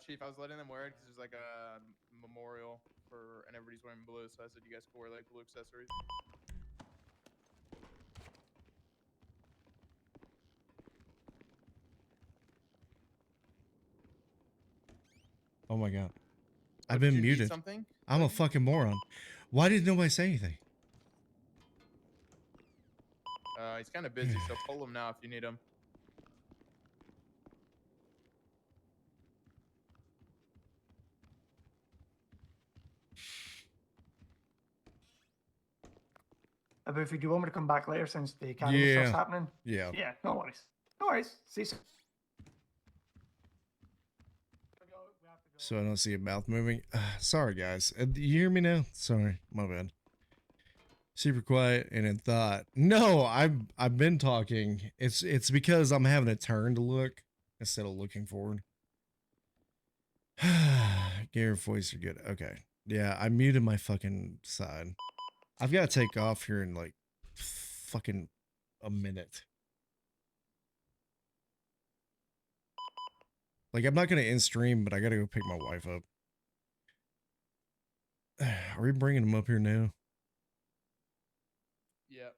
Chief, I was letting them wear it because there's like a memorial for, and everybody's wearing blue, so I said you guys could wear like blue accessories. Oh my god. Oh, I've been did you need muted. something? I'm a fucking moron. Why did nobody say anything? He's kind of busy, so pull him now if you need him. But if you do want me to come back later since the academy Yeah. stuff's happening. Yeah. Yeah, no worries. No worries. See you soon. So I don't see a mouth moving. Sorry, guys. You hear me now? Sorry, my bad. Super quiet and in thought. No, I've been talking. It's because I'm having a turn to look instead of looking forward. Gary voice are good. Okay. Yeah, I muted my fucking side. I've got to take off here in like fucking a minute. Like, I'm not going to end stream, but I got to go pick my wife up. Are we bringing him up here now? Yep.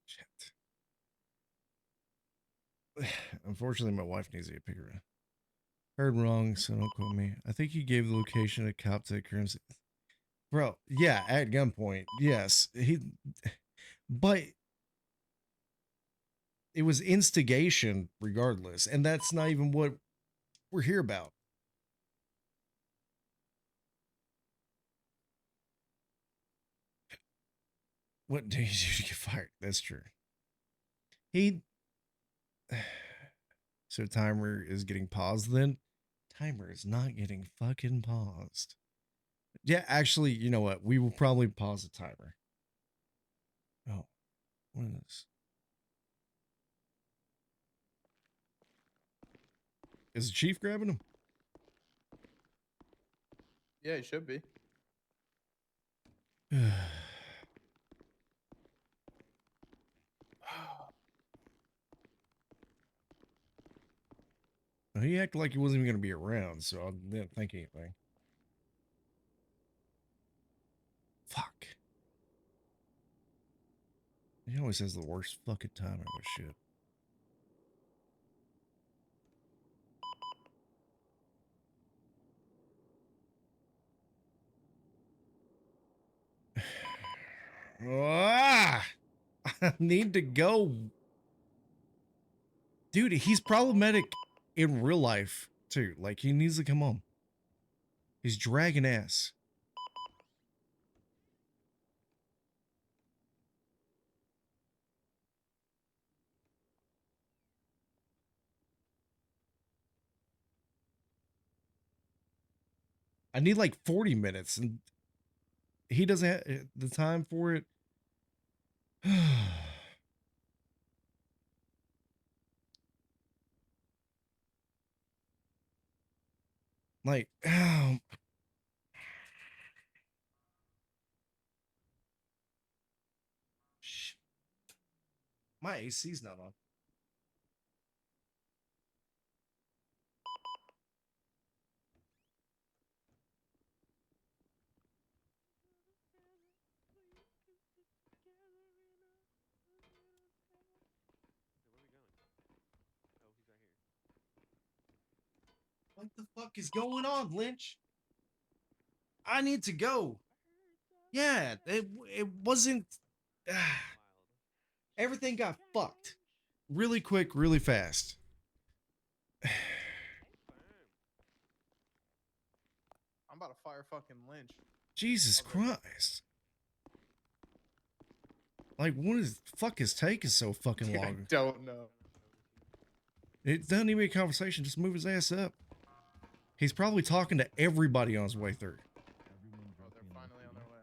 Shit. Unfortunately, my wife needs to get picked up. Heard wrong, so don't quote me. I think you gave the location of cop to the crimson. Bro, yeah, at gunpoint. Yes. But it was instigation regardless, and that's not even what we're here about. What did you get fired? That's true. So timer is getting paused then? Timer is not getting fucking paused. Yeah, actually, you know what? We will probably pause the timer. Oh, what is this? Is the chief grabbing him? Yeah, he should be. He acted like he wasn't even going to be around, so I didn't think anything. Fuck. He always has the worst fucking timing with shit. Ah! I need to go. Dude, he's problematic in real life, too. Like, he needs to come home. He's dragging ass. I need like 40 minutes, and he doesn't have the time for it. Like, my AC's not on. What the fuck is going on, Lynch? I need to go. Yeah, it wasn't. Everything got fucked really quick, really fast. I'm about to fire fucking Lynch. Jesus Christ. Like, what is fuck is taking so fucking Dude, long? I don't know. It doesn't even be a conversation. Just move his ass up. He's probably talking to everybody on his way through. Oh, they're finally on their way.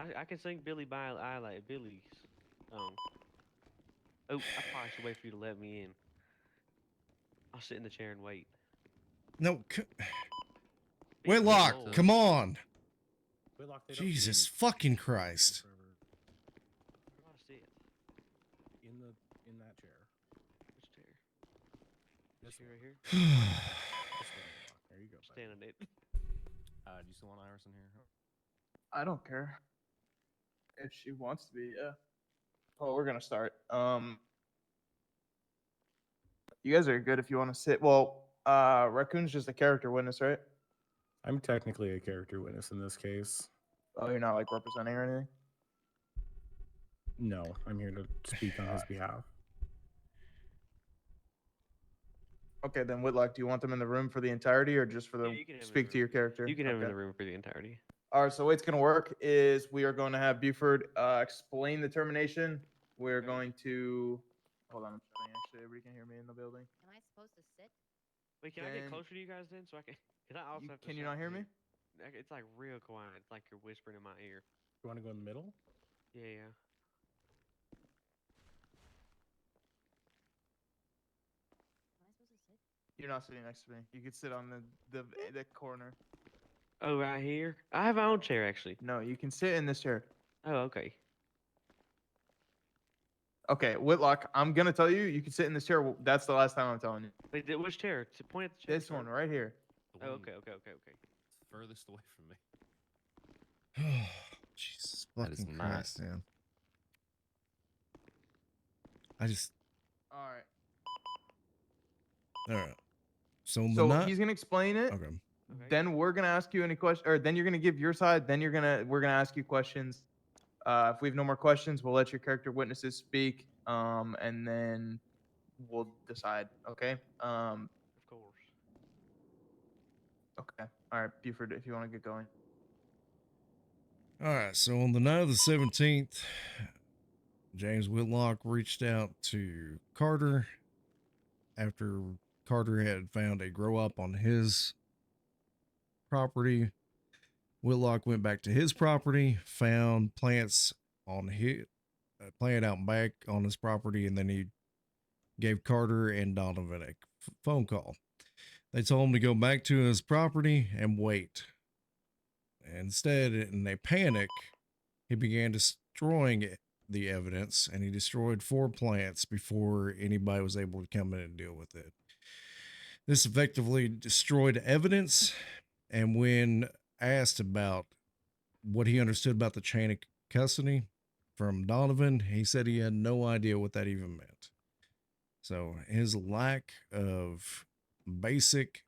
I can sing Billy Billy's song. Oh, I probably should wait for you to let me in. I'll sit in the chair and wait. No, Be a good Whitlock, boy. come on. Whitlock, they don't Jesus need fucking Christ. forever Where do I sit? in that chair. Which chair? This Chair one. right here? This one, Whitlock. There you go. buddy. Stand on it. Do you still want Iris in here? I don't care. If she wants to be, yeah. Oh, we're gonna start. You guys are good if you want to sit. Well, Raccoon's just a character witness, right? I'm technically a character witness in this case. Oh, you're not like representing or anything? No, I'm here to speak on his behalf. Okay, then Whitlock, do you want them in the room for the entirety or just for the Yeah, you can have 'em in speak the to your room. character? You can have him in Okay. the room for the entirety. All right, so the way it's going to work is we are going to have Buford explain the termination. We're Okay. going to. Hold on, I'm shutting actually. Everybody can hear me in the building. Am I supposed to sit? Wait, can I get Then- closer to you guys then? So I can. Cause I also have to Can you shout not hear to me? It's like real quiet. It's like you're whispering in my ear. You want to go in the middle? Yeah, yeah. Am I supposed to sit? You're not sitting next to me. You could sit on the corner. Oh, right here. I have my own chair actually. No, you can sit in this chair. Oh, okay. Okay, Whitlock, I'm gonna tell you, you can sit in this chair. That's the last time I'm telling you. Wait, which chair? Point at the chair. This one right here. The Oh, one okay, okay, okay, okay. furthest away from me. Jesus That is fucking not- Christ, man. I just, All right. all right. So, on the So night, he's gonna explain it. okay. Okay. Then we're gonna ask you any question, or then you're gonna give your side. Then we're gonna ask you questions. If we have no more questions, we'll let your character witnesses speak, and then we'll decide. Okay. Of course. Okay. All right, Buford, if you want to get going. All right. So, on the night of the 17th, James Whitlock reached out to Carter after Carter had found a grow up on his property. Whitlock went back to his property, found plants on his plant out back on his property, and then he gave Carter and Donovan a phone call. They told him to go back to his property and wait. Instead, in a panic, he began destroying the evidence, and he destroyed 4 plants before anybody was able to come in and deal with it. This effectively destroyed evidence, and when asked about what he understood about the chain of custody from Donovan, he said he had no idea what that even meant. So his lack of basic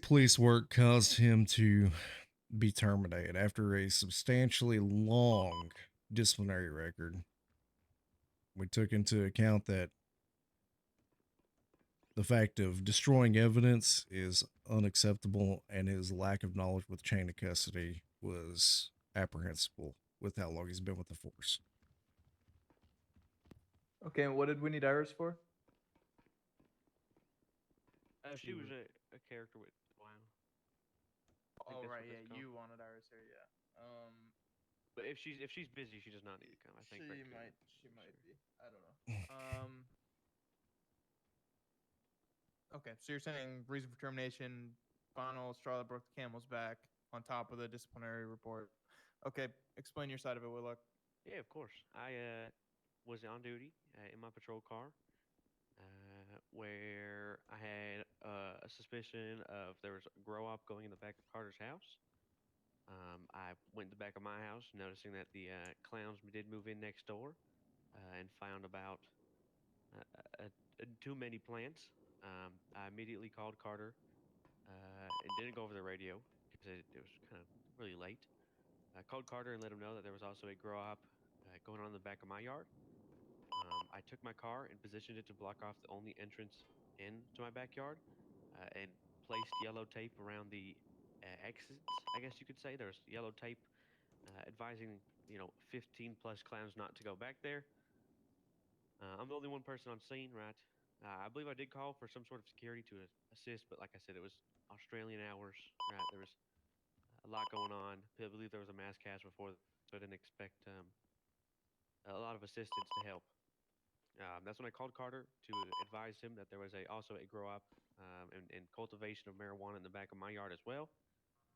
police work caused him to be terminated after a substantially long disciplinary record. We took into account that the fact of destroying evidence is unacceptable, and his lack of knowledge with chain of custody was apprehensible with how long he's been with the force. Okay, and what did we need Iris for? She was a character with. Wow. think Oh that's right, what yeah, that's called. you wanted Iris here, yeah. But if she's busy, she does not need to come. I think. She Raccoon, might for sure. be. I don't know. Okay, so you're saying reason for termination, final straw that broke the camel's back on top of the disciplinary report. Okay, explain your side of it, Whitlock. Yeah, of course. I was on duty in my patrol car, where I had a suspicion of there was a grow up going in the back of Carter's house. I went in the back of my house, noticing that the clowns did move in next door, and found about too many plants. I immediately called Carter. It didn't go over the radio because it was kind of really late. I called Carter and let him know that there was also a grow up going on in the back of my yard. I took my car and positioned it to block off the only entrance into my backyard, and placed yellow tape around the exits. I guess you could say there was yellow tape advising 15 plus clowns not to go back there. I'm the only one person on scene, right? I believe I did call for some sort of security to assist, but like I said, it was Australian hours, right? There was a lot going on. I believe there was a mass cache before, so I didn't expect a lot of assistance to help. That's when I called Carter to advise him that there was also a grow up and cultivation of marijuana in the back of my yard as well.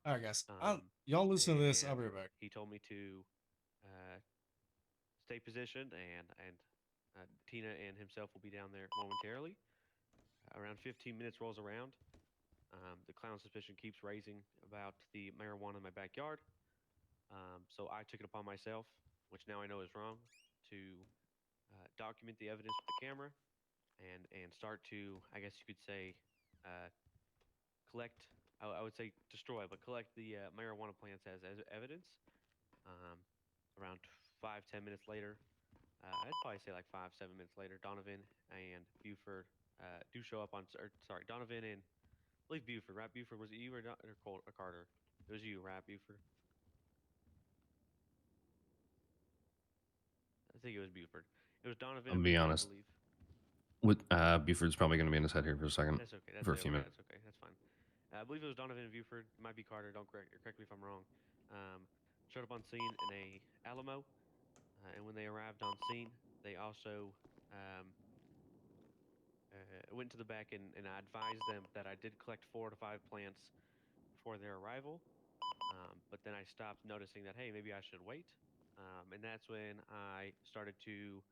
All right, guys. Um, Y'all listen to this. I'll and be right back. he told me to stay positioned, and Tina and himself will be down there momentarily. Around 15 minutes rolls around. The clown suspicion keeps raising about the marijuana in my backyard. So I took it upon myself, which now I know is wrong, to document the evidence with the camera and start to, I guess you could say, collect. I would say destroy, but collect the marijuana plants as evidence. Around 5-10 minutes later, I'd probably say like 5-7 minutes later, Donovan and Buford do show up on. Sorry, Donovan and I believe Buford. Right, Buford, was it you or Carter? It was you, right, Buford? I think it was Buford. It was Donovan. I'll and be Buford, honest. I believe. With Buford's probably going to be in his head here for a second. That's okay. That's for a okay. few minutes. That's okay. That's fine. I believe it was Donovan and Buford. It might be Carter. Don't correct me if I'm wrong. Showed up on scene in a Alamo, and when they arrived on scene, they also went to the back and I advised them that I did collect 4 to 5 plants before their arrival. But then I stopped, noticing that, hey, maybe I should wait. And that's when I started to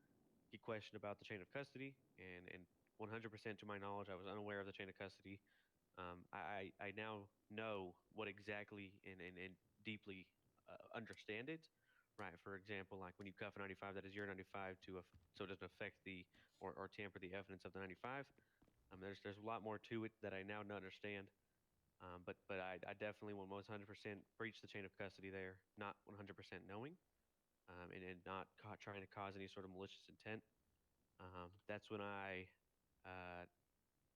get questioned about the chain of custody. And 100% to my knowledge, I was unaware of the chain of custody. I now know what exactly and deeply understand it. Right. For example, like when you cuff a 95, that is your 95 so it doesn't affect or tamper the evidence of the 95. There's a lot more to it that I now understand. But I definitely 100% breach the chain of custody there, not 100% knowing, and not trying to cause any sort of malicious intent. That's when I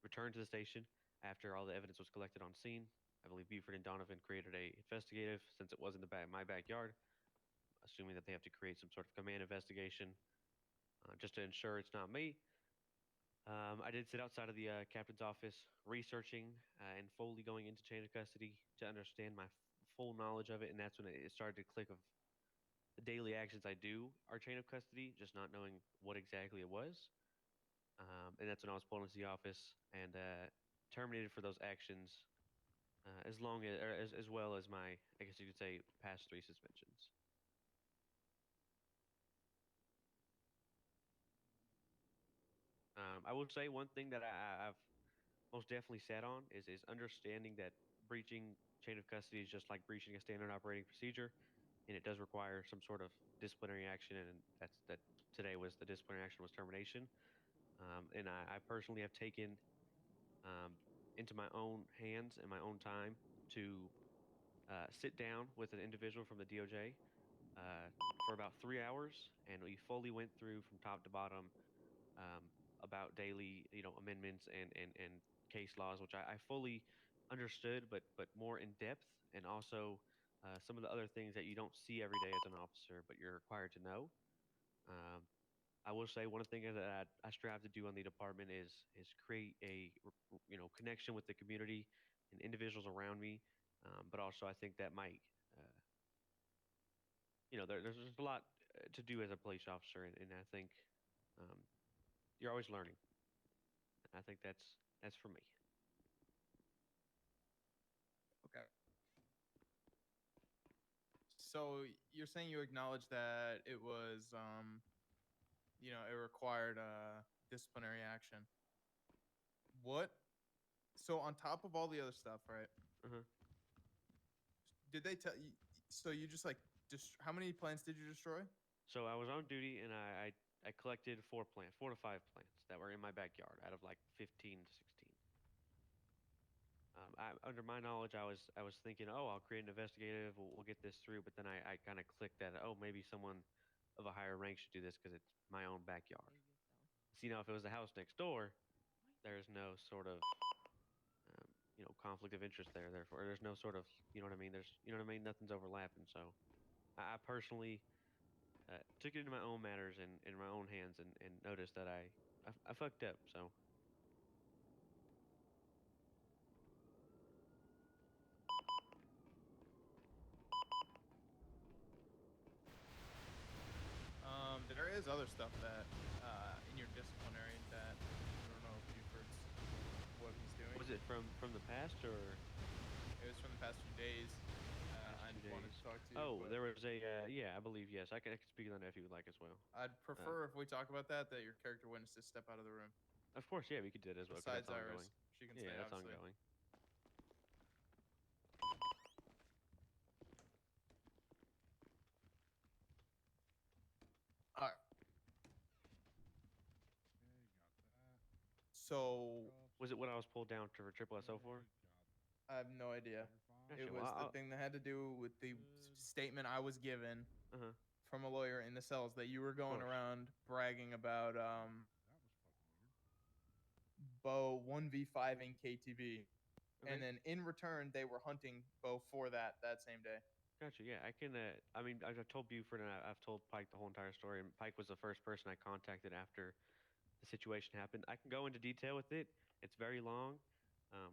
returned to the station after all the evidence was collected on scene. I believe Buford and Donovan created a investigative, since it was in my backyard, assuming that they have to create some sort of command investigation just to ensure it's not me. I did sit outside of the captain's office researching and fully going into chain of custody to understand my full knowledge of it, and that's when it started to click of the daily actions I do are chain of custody, just not knowing what exactly it was. And that's when I was pulled into the office and terminated for those actions, as well as my, I guess you could say, past 3 suspensions. I would say one thing that I've most definitely sat on is understanding that breaching chain of custody is just like breaching a standard operating procedure, and it does require some sort of disciplinary action, and that today was the disciplinary action was termination. And I personally have taken into my own hands and my own time to sit down with an individual from the DOJ for about 3 hours, and we fully went through from top to bottom um, about daily, amendments and case laws, which I fully understood, but more in depth, and also some of the other things that you don't see every day as an officer, but you're required to know. Um, I will say one of the things that I strive to do on the department is create a connection with the community and individuals around me, but also I think that might there's a lot to do as a police officer, and I think um, you're always learning. I think that's for me. Okay. So you're saying you acknowledge that it was, it required disciplinary action. What? So on top of all the other stuff, right? Uh-huh. Did they tell you? So you just like, how many plants did you destroy? So I was on duty, and I collected 4 to 5 plants that were in my backyard out of like 15 to 16. Under my knowledge, I was thinking, oh, I'll create an investigative, we'll get this through. But then I kind of clicked that, oh, maybe someone of a higher rank should do this because it's my own backyard. See, now if it was the house next door, there's no sort of conflict of interest there. Therefore, there's no sort of, you know what I mean. Nothing's overlapping. So I personally took it into my own matters and in my own hands, and noticed that I fucked up. So. is other stuff that in your disciplinary that I don't know if Buford's what he's doing. Was it from the past or? It was from the past few days. Past I few wanted days? to talk to you. Oh, but there was a yeah, I believe yes. I can speak on that if you would like as well. I'd prefer if we talk about that your character witnesses step out of the room. Of course, yeah, we could do that as well. 'cause Besides that's Iris, ongoing. she can Yeah, stay. that's Obviously. ongoing. All right. So Was it what I was pulled down to for triple SO for? I have no idea. Gotcha, It well, was the I'll- thing that had to do with the statement I was given Uh-huh. from a lawyer in the cells that you were going course. around bragging about Bo 1v5 in KTV. Okay. And then in return they were hunting Bo for that same day. Gotcha. Yeah, I can. I mean, I've told Buford and I've told Pike the whole entire story. And Pike was the first person I contacted after the situation happened. I can go into detail with it. It's very long.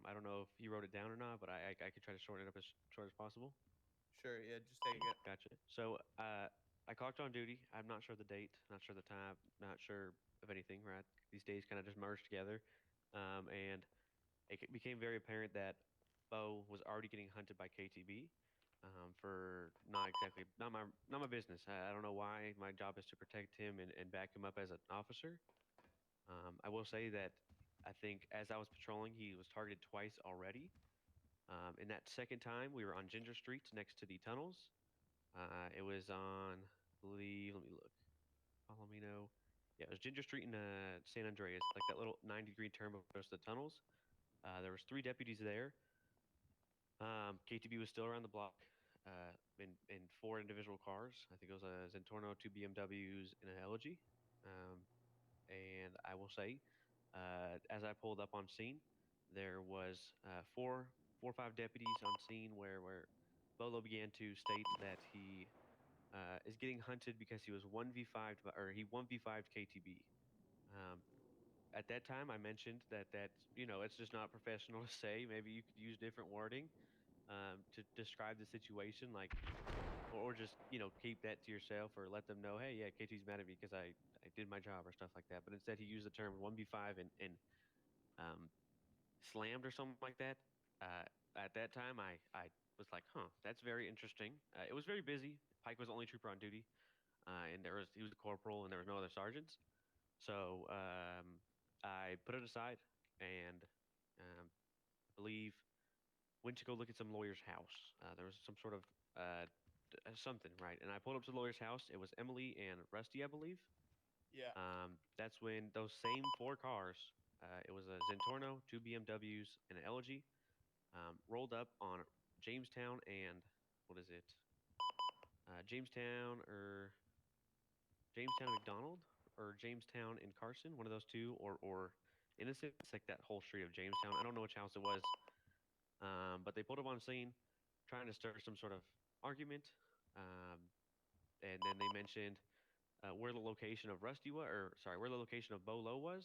I don't know if you wrote it down or not, but I could try to shorten it up as short as possible. Sure, yeah, just take it. Gotcha. So I clocked on duty. I'm not sure the date, not sure the time, not sure of anything. Right, these days kind of just merged together, and it became very apparent that Bo was already getting hunted by KTB for not my business. I don't know why. My job is to protect him and back him up as an officer. I will say that I think as I was patrolling, he was targeted twice already. In that second time, we were on Ginger Street next to the tunnels. It was on, I believe, let me look. Palomino. Yeah, it was Ginger Street in San Andreas, like that little 90-degree turn across the tunnels. There was 3 deputies there. KTB was still around the block in 4 individual cars. I think it was a Zentorno, 2 BMWs, and an Elegy. And I will say, as I pulled up on scene, there was 4 or 5 deputies on scene where Bolo began to state that he is getting hunted because he was 1v5'd or he 1v5'd KTB. At that time, I mentioned that it's just not professional to say. Maybe you could use different wording to describe the situation, like, or just keep that to yourself, or let them know, hey, yeah, KT's mad at me because I did my job or stuff like that. But instead, he used the term 1v5 and slammed or something like that. At that time, I was like, huh, that's very interesting. It was very busy. Pike was the only trooper on duty, and he was a corporal, and there was no other sergeants. So I put it aside and believe went to go look at some lawyer's house. There was some sort of something, right? And I pulled up to the lawyer's house. It was Emily and Rusty, I believe. Yeah. That's when those same 4 cars, it was a Zentorno, 2 BMWs, and an Elegy, rolled up on Jamestown and what is it? Jamestown and McDonald, or Jamestown and Carson, one of those 2, or Innocent. It's like that whole street of Jamestown. I don't know which house it was, but they pulled up on scene, trying to stir some sort of argument, and then they mentioned where the location of Rusty was, or sorry, where the location of Bolo was,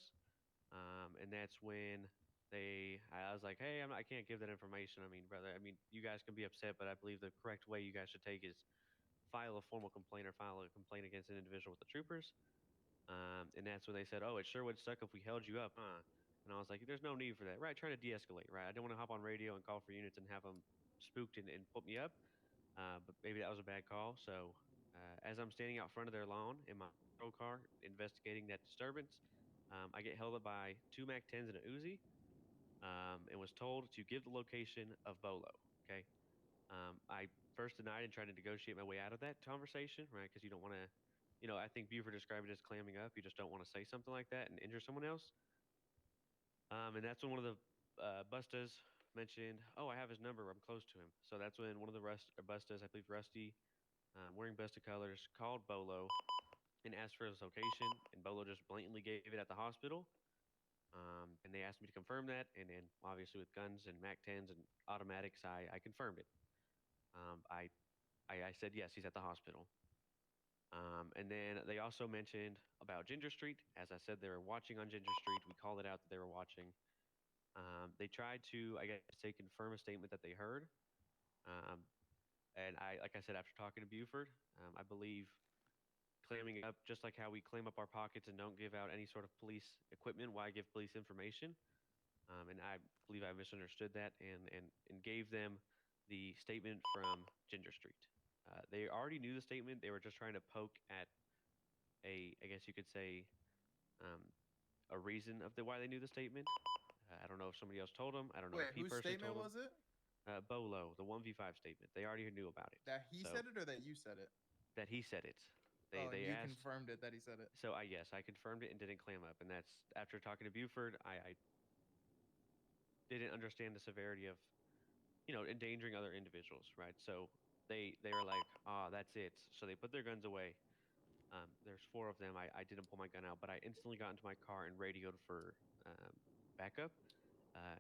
and that's when I was like, hey, I can't give that information. I mean, brother, you guys can be upset, but I believe the correct way you guys should take is file a formal complaint or file a complaint against an individual with the troopers. And that's when they said, oh, it sure would suck if we held you up, huh? And I was like, there's no need for that, right? Trying to de-escalate, right? I don't want to hop on radio and call for units and have them spooked and put me up. But maybe that was a bad call. So as I'm standing out front of their lawn in my patrol car investigating that disturbance, I get held up by 2 MAC-10s and an Uzi, and was told to give the location of Bolo. Okay. I first denied and tried to negotiate my way out of that conversation, right? Because you don't want to, I think Buford described it as clamming up. You just don't want to say something like that and injure someone else. And that's when one of the Bustas mentioned, oh, I have his number. I'm close to him. So that's when one of the Bustas, I believe Rusty, wearing Busta colors, called Bolo and asked for his location. And Bolo just blatantly gave it at the hospital. And they asked me to confirm that. And then obviously with guns and MAC-10s and automatics, I confirmed it. I said, yes, he's at the hospital. And then they also mentioned about Ginger Street. As I said, they were watching on Ginger Street. We called it out that they were watching. They tried to, I guess, confirm a statement that they heard. And like I said, after talking to Buford, I believe clamming up, just like how we claim up our pockets and don't give out any sort of police equipment. Why give police information? And I believe I misunderstood that and gave them the statement from Ginger Street. They already knew the statement. They were just trying to poke at I guess you could say, um, a reason of why they knew the statement. I don't know if somebody else told them. I don't know Wait, if he whose personally statement told them. was it? Bolo, the 1v5 statement. They already knew about it. That he So, said it or that you said it? that he said it. Oh, and They you asked. confirmed it that he said it. So I confirmed it and didn't clam up, and that's after talking to Buford. I didn't understand the severity of, endangering other individuals, right? So they were like, that's it. So they put their guns away. There's 4 of them. I didn't pull my gun out, but I instantly got into my car and radioed for backup,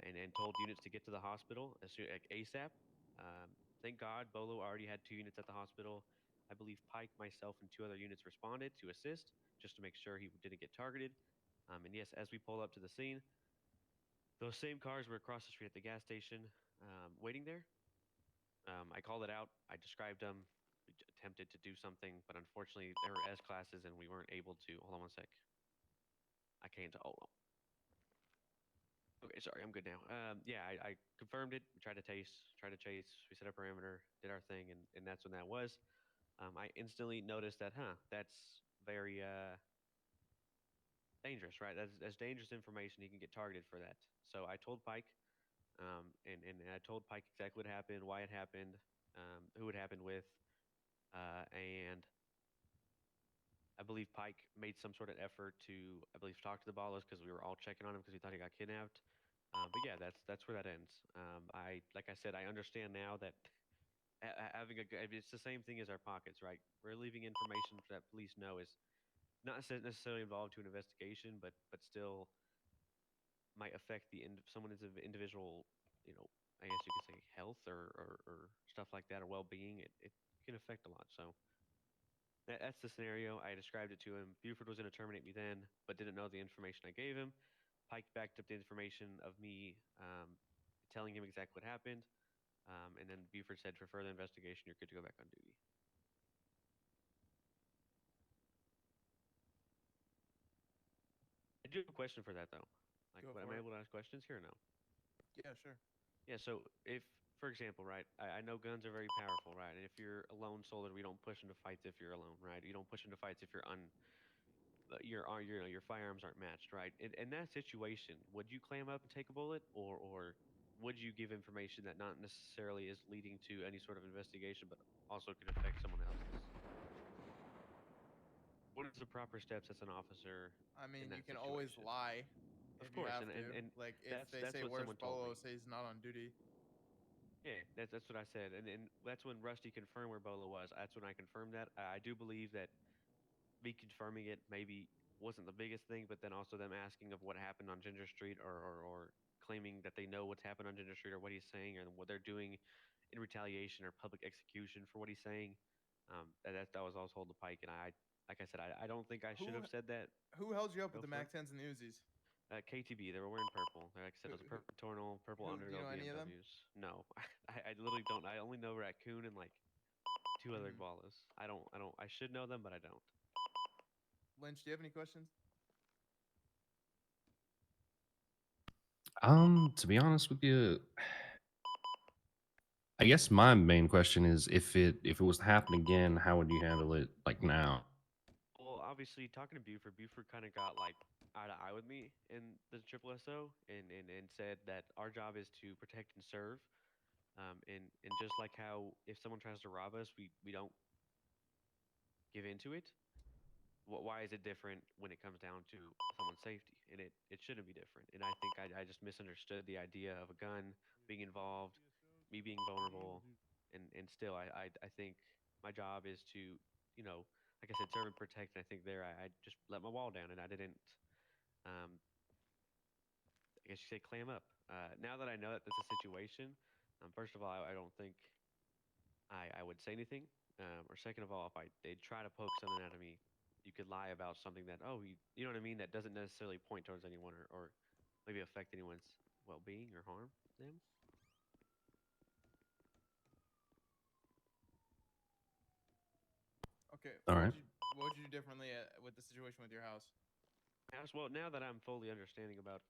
and told units to get to the hospital as soon, like ASAP. Thank God, Bolo already had 2 units at the hospital. I believe Pike, myself, and 2 other units responded to assist, just to make sure he didn't get targeted. And yes, as we pulled up to the scene, those same cars were across the street at the gas station, waiting there. I called it out. I described them. We attempted to do something, but unfortunately, there were S classes, and we weren't able to. Hold on one sec. I can't. Oh, okay, sorry, I'm good now. Yeah, I confirmed it. We tried to chase. We set a parameter, did our thing, and that's when that was. I instantly noticed that, that's very dangerous, right? That's dangerous information. He can get targeted for that. So I told Pike, and I told Pike exactly what happened, why it happened, who it happened with, and I believe Pike made some sort of effort to, I believe, talk to the Ballas because we were all checking on him because we thought he got kidnapped. But yeah, that's where that ends. Like I said, I understand now that having it's the same thing as our pockets, right? We're leaving information that police know is not necessarily involved to an investigation, but still might affect someone's individual, I guess you could say health or stuff like that, or well-being. It can affect a lot. So that's the scenario. I described it to him. Buford was going to terminate me then, but didn't know the information I gave him. Pike backed up the information of me telling him exactly what happened. And then Buford said, for further investigation, you're good to go back on duty. I do have a question for that, though. Like, Go am for I it. able to ask questions here or no? Yeah, sure. Yeah, so if, for example, right, I know guns are very powerful, right? And if you're a lone soldier, we don't push into fights if you're alone, right? You don't push into fights if your firearms aren't matched, right? In that situation, would you clam up and take a bullet, or would you give information that not necessarily is leading to any sort of investigation, but also could affect someone else's? What is the proper steps as an officer I in mean, that you can always situation? lie Of if you course, have and to. Like, if they that's say what where's someone told Bolo, me. say he's not on duty. Yeah, that's what I said, and that's when Rusty confirmed where Bolo was. That's when I confirmed that. I do believe that me confirming it maybe wasn't the biggest thing, but then also them asking of what happened on Ginger Street, or claiming that they know what's happened on Ginger Street or what he's saying or what they're doing in retaliation or public execution for what he's saying. That was also told to Pike, and like I said, I don't think I should Who have said that. who held you up Go with the for it. Mac 10s and the Uzis? KTB, they were wearing purple. Like I said, it was a Who, purple tonal, purple do you underglow know any of them? BMWs. No, I literally don't. I only know Raccoon and like 2 other Mhm. ballas. I should know them, but I don't. Lynch, do you have any questions? To be honest with you, I guess my main question is if it was to happen again, how would you handle it like now? Well, obviously, talking to Buford kind of got like eye to eye with me in the Triple SO, and said that our job is to protect and serve. And just like how if someone tries to rob us, we don't give into it. Why is it different when it comes down to someone's safety? And it shouldn't be different. And I think I just misunderstood the idea of a gun being involved, me being vulnerable, and still I think my job is to, like I said, serve and protect. And I think there I just let my wall down and I didn't, um, I guess you say, clam up. Now that I know that that's a situation, first of all, I don't think I would say anything. Or second of all, if they try to poke something out of me, you could lie about something that, you know what I mean, that doesn't necessarily point towards anyone, or maybe affect anyone's well-being or harm them. Okay. All right. What would you do differently with the situation with your house? Well, now that I'm fully understanding about,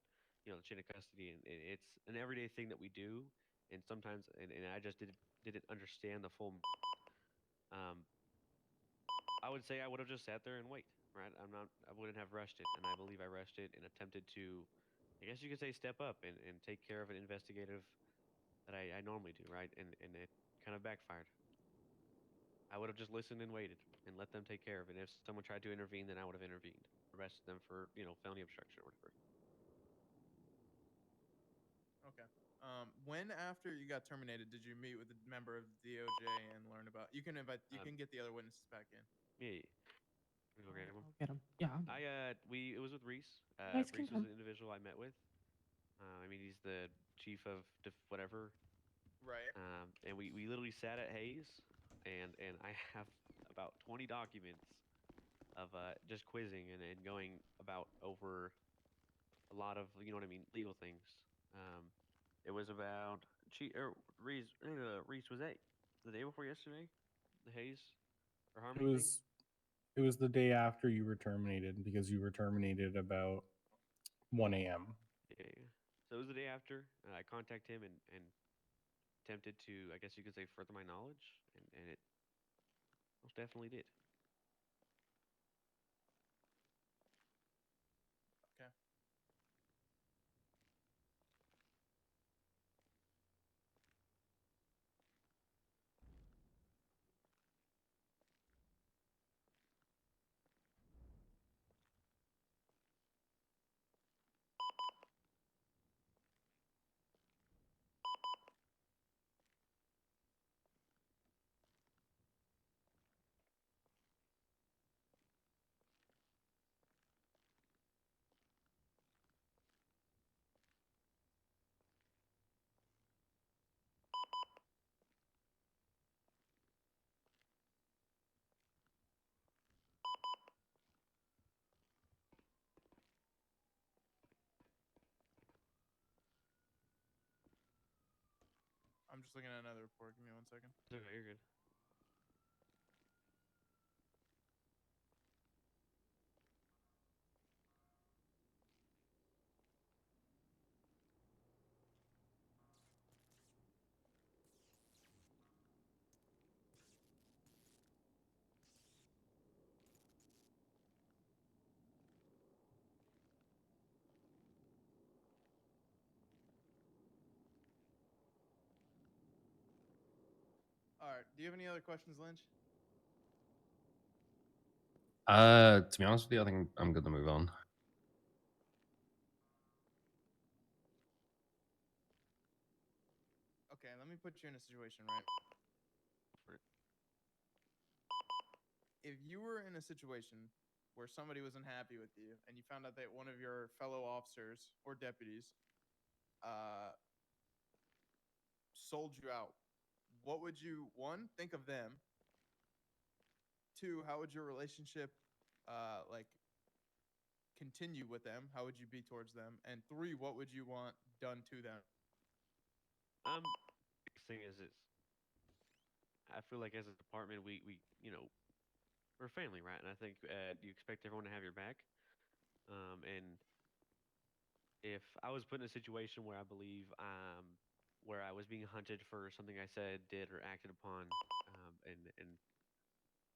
the chain of custody, and it's an everyday thing that we do, and sometimes, and I just didn't understand the full. Um, I would say I would have just sat there and wait, right? I wouldn't have rushed it, and I believe I rushed it and attempted to, I guess you could say, step up and take care of an investigative that I normally do, right? And it kind of backfired. I would have just listened and waited and let them take care of it. If someone tried to intervene, then I would have intervened, arrested them for, felony obstruction or whatever. Okay. When after you got terminated did you meet with a member of DOJ and learn about? You can invite. You Um, can get the other witnesses back in. Yeah. We'll go grab 'em. I'll get him. Yeah. It was with Reese. guys can Reese was come. an individual I met with. I mean, he's the chief of whatever. Right. And we literally sat at Hayes, and I have about 20 documents of just quizzing and going about over a lot of, you know what I mean, legal things. It was about Reese, was that the day before yesterday? The Hayes or It Harmony thing? was the day after you were terminated because you were terminated about 1 a.m. Yeah. So it was the day after. I contacted him and attempted to, I guess you could say, further my knowledge, and it most definitely did. Okay. I'm just looking at another report. Give me 1 second. Okay, you're good. All right. Do you have any other questions, Lynch? To be honest with you, I think I'm good to move on. Okay. Let me put you in a situation, right? For it. If you were in a situation where somebody was unhappy with you and you found out that one of your fellow officers or deputies sold you out, what would you, one, think of them? Two, how would your relationship like continue with them? How would you be towards them? And three, what would you want done to them? Biggest thing is I feel like as a department, we we're family, right? And I think you expect everyone to have your back. And if I was put in a situation where I believe where I was being hunted for something I said, did, or acted upon, and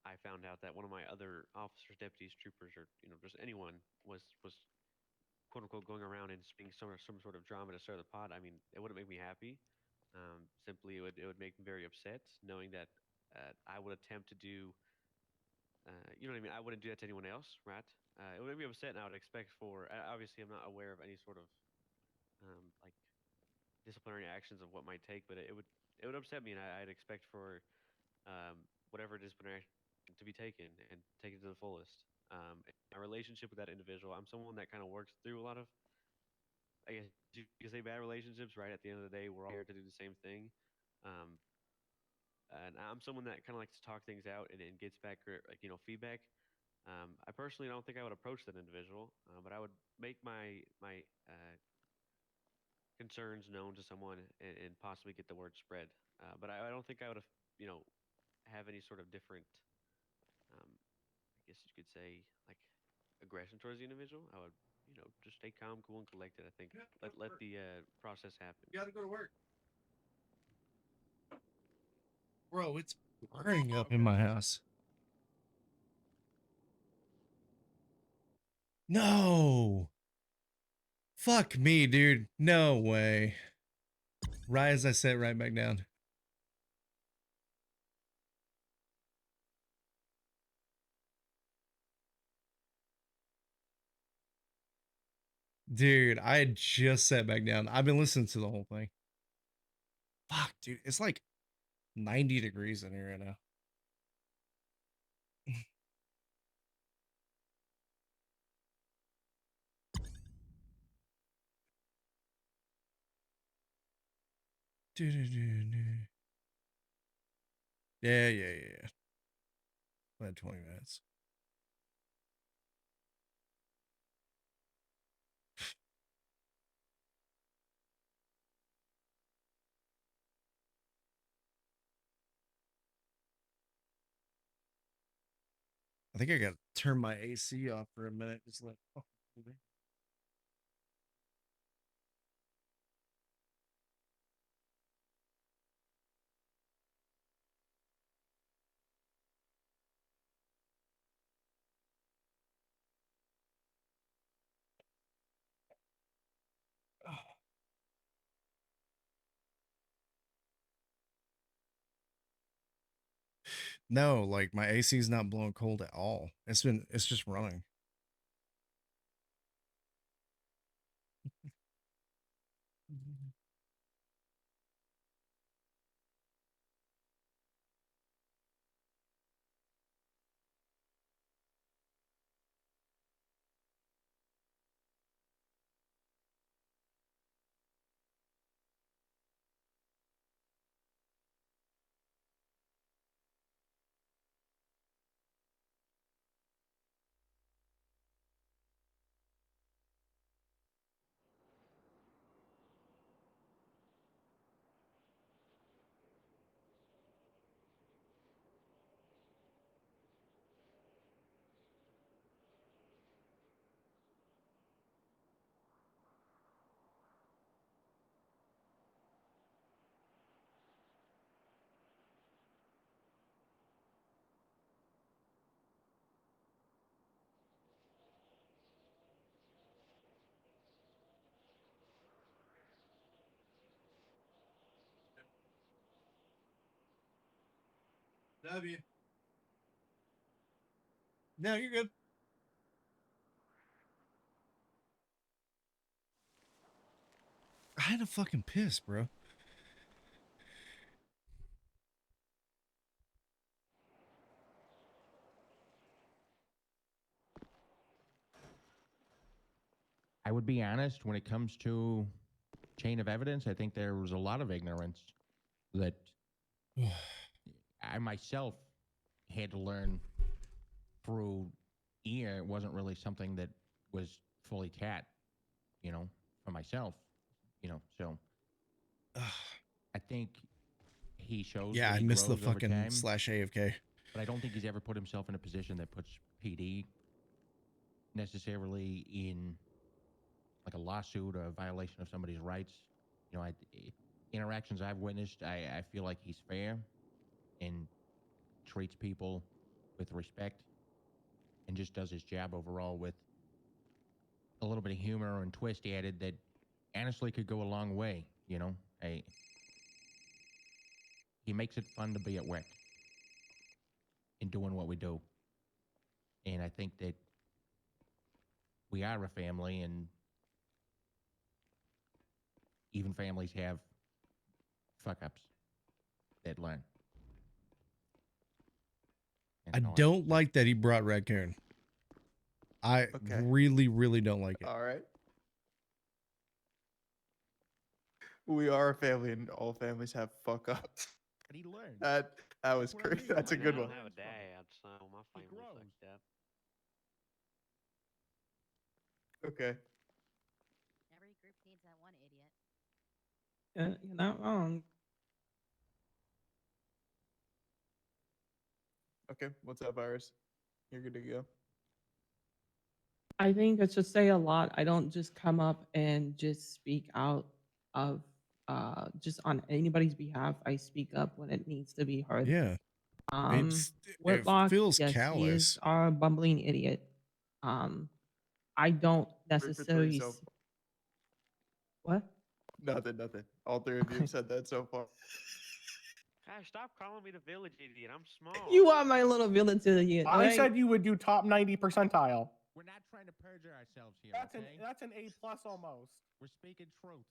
I found out that one of my other officers, deputies, troopers, or just anyone was quote unquote going around and speaking some sort of drama to stir the pot, I mean, it wouldn't make me happy. Simply, it would make me very upset knowing that I would attempt to do. You know what I mean? I wouldn't do that to anyone else, right? It would make me upset, and I would expect for. Obviously, I'm not aware of any sort of like disciplinary actions of what might take, but it would upset me, and I'd expect for whatever disciplinary action to be taken and taken to the fullest. My relationship with that individual, I'm someone that kind of works through a lot of, I guess you could say, bad relationships. Right at the end of the day, we're all here to do the same thing. Um, and I'm someone that kind of likes to talk things out and gets back like feedback. I personally don't think I would approach that individual, but I would make my concerns known to someone and possibly get the word spread. But I don't think I would have have any sort of different, I guess could say, like aggression towards the individual, I would, just stay calm, cool, and collected. I think let the process happen. You gotta go to work. Bro, it's burning up in my house. No. Fuck me, dude. No way. Right as I sat right back down. Dude, I had just sat back down. I've been listening to the whole thing. Fuck, dude. It's like 90 degrees in here right now. Yeah. I had 20 minutes. I think I gotta turn my AC off for a minute. Just let. Oh, no, like my AC is not blowing cold at all. It's just running. W. No, you're good. I had a fucking piss, bro. I would be honest when it comes to chain of evidence. I think there was a lot of ignorance that I myself had to learn through ear. It wasn't really something that was fully taught, for myself, So I think he shows. Yeah, that I he missed the grows over fucking time, /AFK. but I don't think he's ever put himself in a position that puts PD necessarily in like a lawsuit or a violation of somebody's rights. Interactions I've witnessed, I feel like he's fair and treats people with respect and just does his job overall with a little bit of humor and twist added that honestly could go a long way. He makes it fun to be at work and doing what we do. And I think that we are a family, and even families have fuck ups that learn. I don't like that he brought raccoon. I Okay. really don't like it. All right. We are a family, and all families have fuck ups. But he learned. That was what I great. mean. That's a I good don't one. have a dad, so my He family grows. fucked up. Okay. Every group needs that one idiot. You're not wrong. Okay. What's up, Iris? You're good to go. I think it should say a lot. I don't just come up and just speak out of just on anybody's behalf. I speak up when it needs to be heard. Yeah. Um, It Whitlock, feels yes, he is callous. our bumbling idiot. I don't 3 for 3 necessarily. so far. What? Nothing. All 3 of you have said that so far. Gosh, stop calling me the village idiot. I'm small. You are my little village idiot. I alright? said you would do top 90 percentile. We're not trying to perjure ourselves here, That's okay? an A plus almost. We're speaking truths.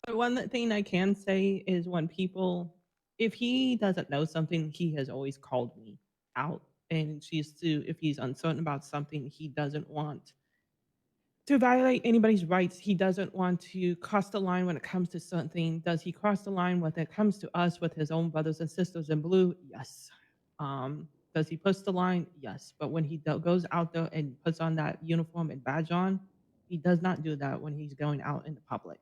The one thing I can say is when people, if he doesn't know something, he has always called me out. And if he's uncertain about something, he doesn't want to violate anybody's rights. He doesn't want to cross the line when it comes to something. Does he cross the line when it comes to us with his own brothers and sisters in blue? Yes. Does he push the line? Yes. But when he goes out there and puts on that uniform and badge on, he does not do that when he's going out in the public.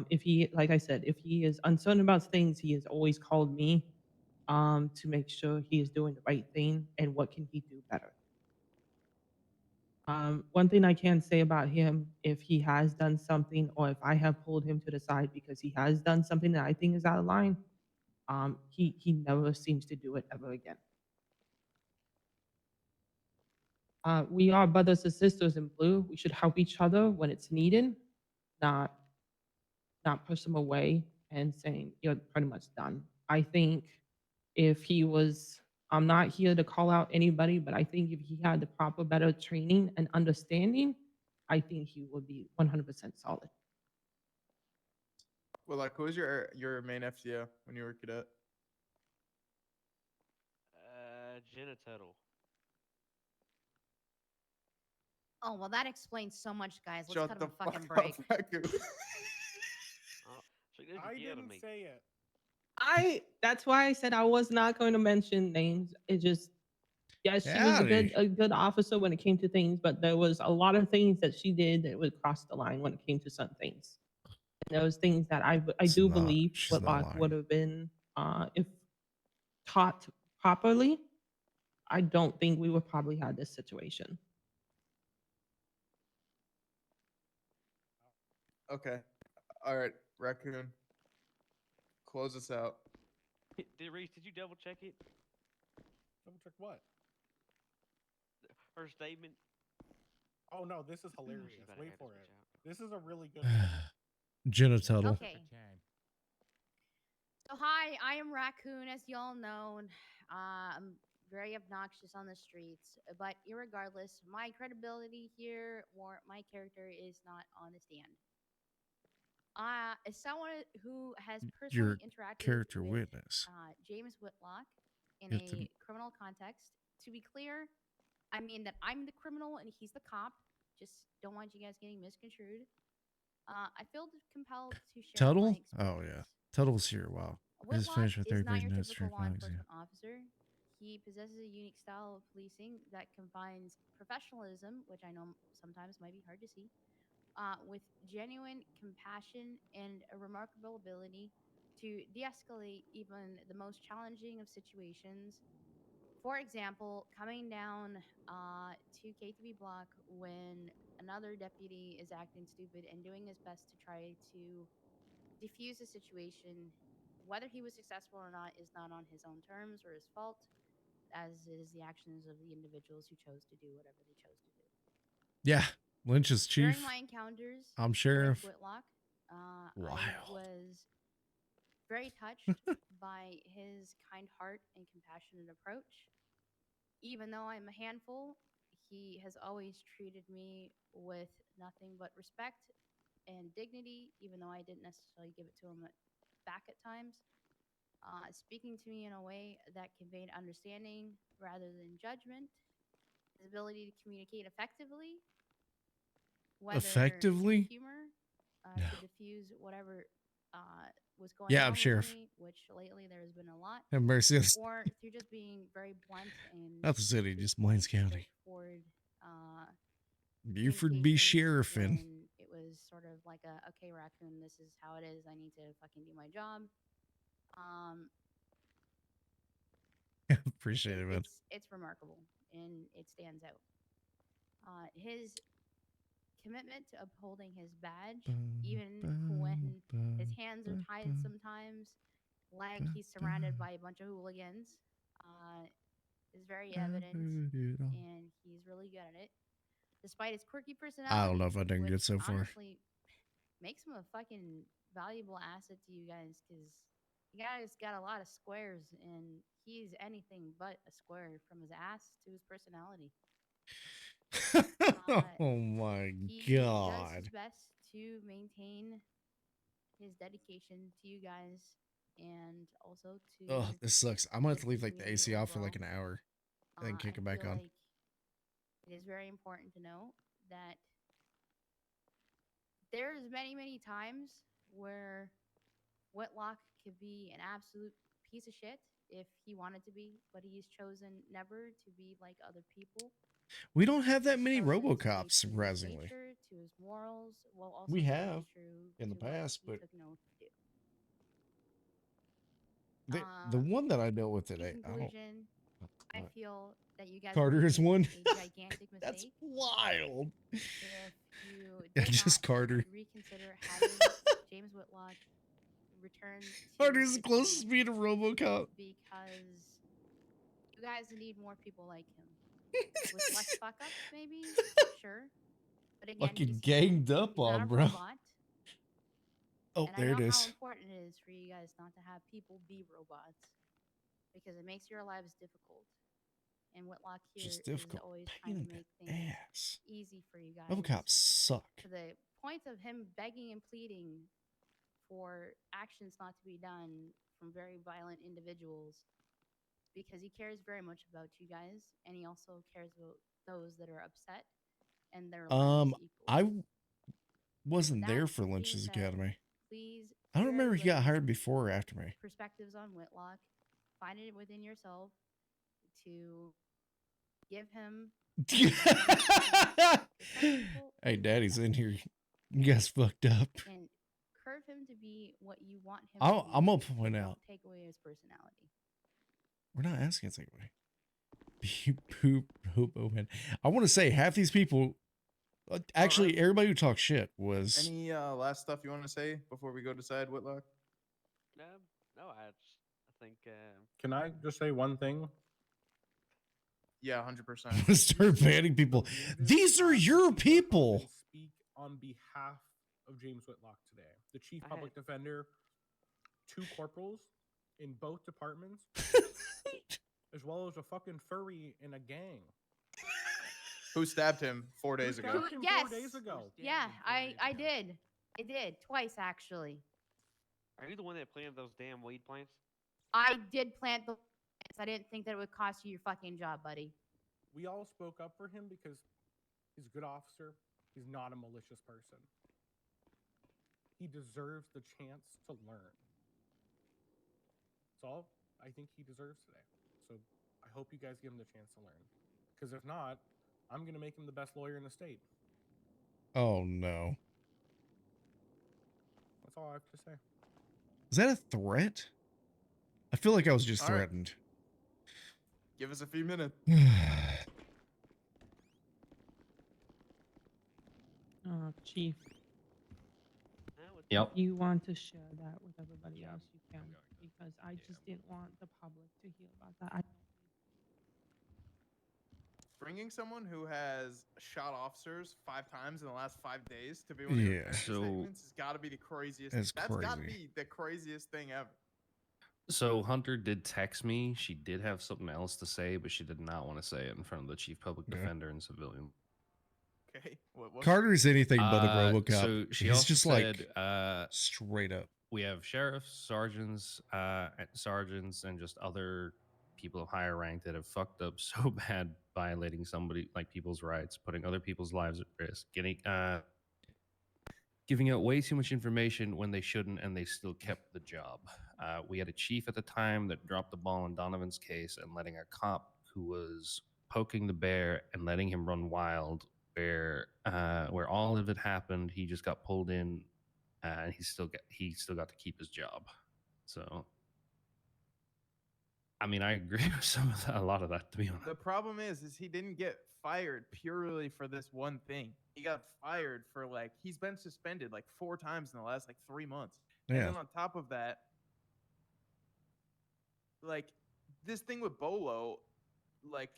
If he, like I said, if he is uncertain about things, he has always called me to make sure he is doing the right thing and what can he do better. One thing I can say about him, if he has done something or if I have pulled him to the side because he has done something that I think is out of line, he never seems to do it ever again. We are brothers and sisters in blue. We should help each other when it's needed, not push him away and saying you're pretty much done. I think if he was, I'm not here to call out anybody, but I think if he had the proper, better training and understanding, I think he would be 100% solid. Well, like, who was your main FTO when you were a cadet? Jenna Tuttle. Oh, well, that explains so much, guys. Let's Shut cut the him a fucking fuck break. up, Raccoon. Oh, so you I yelled at didn't me. say it. That's why I said I was not going to mention names. It just, yes, she was Howdy. a good officer when it came to things, but there was a lot of things that she did that would cross the line when it came to certain things. And those things that I do believe She's not Whitlock would lying. have been, if taught properly, I don't think we would probably have this situation. Okay. All right, Raccoon. Close us out. Reese, did you double check it? Double check what? Her statement. Oh no, this is She's hilarious. about to Wait have for this it. bitch out. This is a really good one. Jenna Tuttle. Okay. So hi, I am Raccoon, as y'all know. I'm very obnoxious on the streets, but irregardless, my credibility here or my character is not on the stand. As someone who has Your personally interacted character with witness. James Whitlock in You have to- a criminal context, to be clear, I mean that I'm the criminal and he's the cop. Just don't want you guys getting misconstrued. I feel compelled to share my Tuttle? experience. Oh yeah. Tuttle's here. Wow. I just Whitlock finished with is 30 not page your notes typical for law Fox, yeah. enforcement officer. He possesses a unique style of policing that combines professionalism, which I know sometimes might be hard to see, with genuine compassion and a remarkable ability to de-escalate even the most challenging of situations. For example, coming down to K3 block when another deputy is acting stupid and doing his best to try to defuse a situation. Whether he was successful or not is not on his own terms or his fault, as it is the actions of the individuals who chose to do whatever they chose to do. Yeah. Lynch is chief. During my encounters I'm with sheriff. Whitlock, I Wild. was very touched by his kind heart and compassionate approach. Even though I'm a handful, he has always treated me with nothing but respect and dignity, even though I didn't necessarily give it to him back at times. Speaking to me in a way that conveyed understanding rather than judgment, his ability to communicate effectively, whether Effectively? through humor, No. to diffuse whatever was going Yeah, on I'm with sheriff. me, which lately there's been a lot, Have mercy on us. or through just being very blunt and Not the city, to just the Blaines point, County. straightforward Buford be communications sheriffing. when it was sort of like a, okay, Raccoon, this is how it is. I need to fucking do my job. Appreciate it, man. It's remarkable. and it stands out. His commitment to upholding his badge, even when his hands are tied sometimes, like he's surrounded by a bunch of hooligans, is very evident, and he's really good at it. Despite his quirky personality, I don't know if I did which good so far. honestly makes him a fucking valuable asset to you guys, because you guys got a lot of squares, and he's anything but a square from his ass to his personality. Oh my He does his god. best to maintain his dedication to you guys, and also to Oh, this sucks. I'm gonna have to leave like the community AC off for like overall. an hour, then kick it back feel on. like it is very important to know that there's many times where Whitlock could be an absolute piece of shit if he wanted to be, but he's chosen never to be like other people. We don't have that He's many chosen to stay RoboCops, true to his surprisingly. nature, to his morals, while also We staying have true in the to what past, he but took an oath to do. the one that I dealt with today, In I don't. conclusion, I what? feel that you guys Carter are is making one. a gigantic mistake. That's wild. If you Yeah, did just not Carter. reconsider having James Whitlock return to Carter's the the closest team, me to RoboCop. because you guys need more people like him. With less fuck ups, maybe? Sure. But again, Fucking he's ganged human. up He's not on, a bro. robot. Oh, And I there know it how is. important it is for you guys not to have people be robots, because it makes your lives difficult. And Whitlock here Just is difficult. always Pain trying in to the make things ass. easy for you guys. RoboCops suck. To the point of him begging and pleading for actions not to be done from very violent individuals, because he cares very much about you guys, and he also cares about those that are upset and their lives I equally. wasn't there That for being Lynch's said, Academy. please I don't hear remember he got everybody's hired before or after me. perspectives on Whitlock. Find it within yourself to give him. Hey, Daddy's in here. You guys fucked up. And curve him to be what you want him I'm to be. gonna but point don't out. take away his personality. We're not asking it take away. Beep, poop, poop, open. I want to say half these people. Actually, everybody who talks shit was. Any last stuff you want to say before we go decide Whitlock? No, I think. Can I just say one thing? Yeah, 100%. Start banning people. These are your people. Speak on behalf of James Whitlock today. The chief I public defender, 2 corporals in both departments, as well as a fucking furry in a gang. Who stabbed him 4 days Who ago? stabbed him Yes. 4 days ago. Yeah, I did. I did twice actually. Are you the one that planted those damn weed plants? I did plant the plants. I didn't think that it would cost you your fucking job, buddy. We all spoke up for him because he's a good officer. He's not a malicious person. He deserves the chance to learn. That's all I think he deserves today. So I hope you guys give him the chance to learn. Because if not, I'm going to make him the best lawyer in the state. Oh no. That's all I have to say. Is that a threat? I feel like I was just All right. threatened. Give us a few minutes. Chief, Yep. you want to share that with everybody Yeah, else, you can, I'm going to. because I Yeah. just didn't want the public to hear about that. Bringing someone who has shot officers 5 times in the last 5 days to be one of your Yeah. character So- statements has got to be the craziest. That's That's got to crazy. be the craziest thing ever. So Hunter did text me. She did have something else to say, but she did not want to say it in front of the chief public Yeah. defender and civilian. Okay. What? Carter's anything but a RoboCop. So she He's also just said, like straight up. we have sheriffs, sergeants, and just other people of higher rank that have fucked up so bad, violating somebody like people's rights, putting other people's lives at risk, giving out way too much information when they shouldn't, and they still kept the job. We had a chief at the time that dropped the ball in Donovan's case and letting a cop who was poking the bear and letting him run wild, where all of it happened. He just got pulled in, and he still got to keep his job. So I mean, I agree with a lot of that, to be honest. The problem is he didn't get fired purely for this one thing. He got fired for like he's been suspended like 4 times in the last like 3 months. And Yeah. then on top of that, like this thing with Bolo, like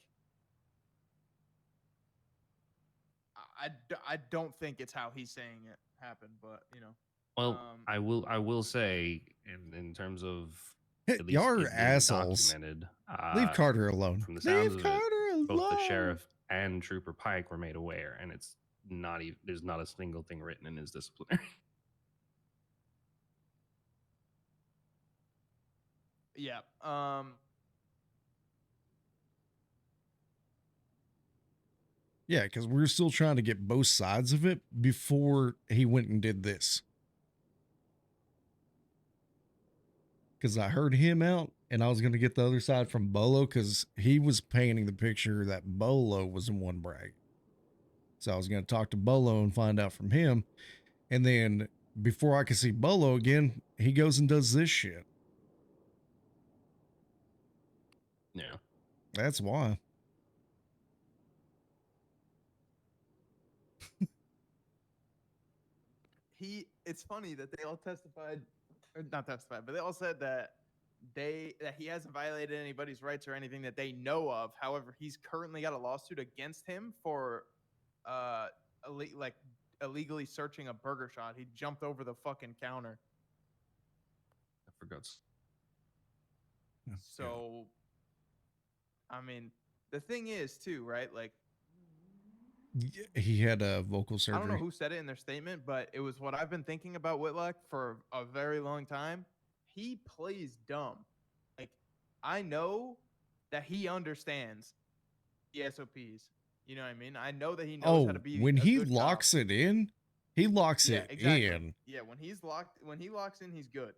I don't think it's how he's saying it happened, but you know. Well, I will say in terms of at least Y'all are it being assholes. documented. Leave Carter alone. From the sounds Leave of Carter it, alone. both the sheriff and Trooper Pike were made aware, and it's not even there's not a single thing written in his disciplinary. Yeah. Yeah, because we're still trying to get both sides of it before he went and did this. Because I heard him out, and I was going to get the other side from Bolo because he was painting the picture that Bolo was in one brag. So I was going to talk to Bolo and find out from him. And then before I could see Bolo again, he goes and does this shit. Yeah. That's why. It's funny that they all testified, or not testified, but they all said that he hasn't violated anybody's rights or anything that they know of. However, he's currently got a lawsuit against him for illegally searching a burger shop. He jumped over the fucking counter. I forgot. So, I mean, the thing is too, right? Like, he had a vocal surgery. I don't know who said it in their statement, but it was what I've been thinking about Whitlock for a very long time. He plays dumb. Like, I know that he understands the SOPs. You know what I mean? I know that he knows how to be. When a he good locks cop. it in, he locks Yeah, it exactly. in. Yeah, when he locks in, he's good.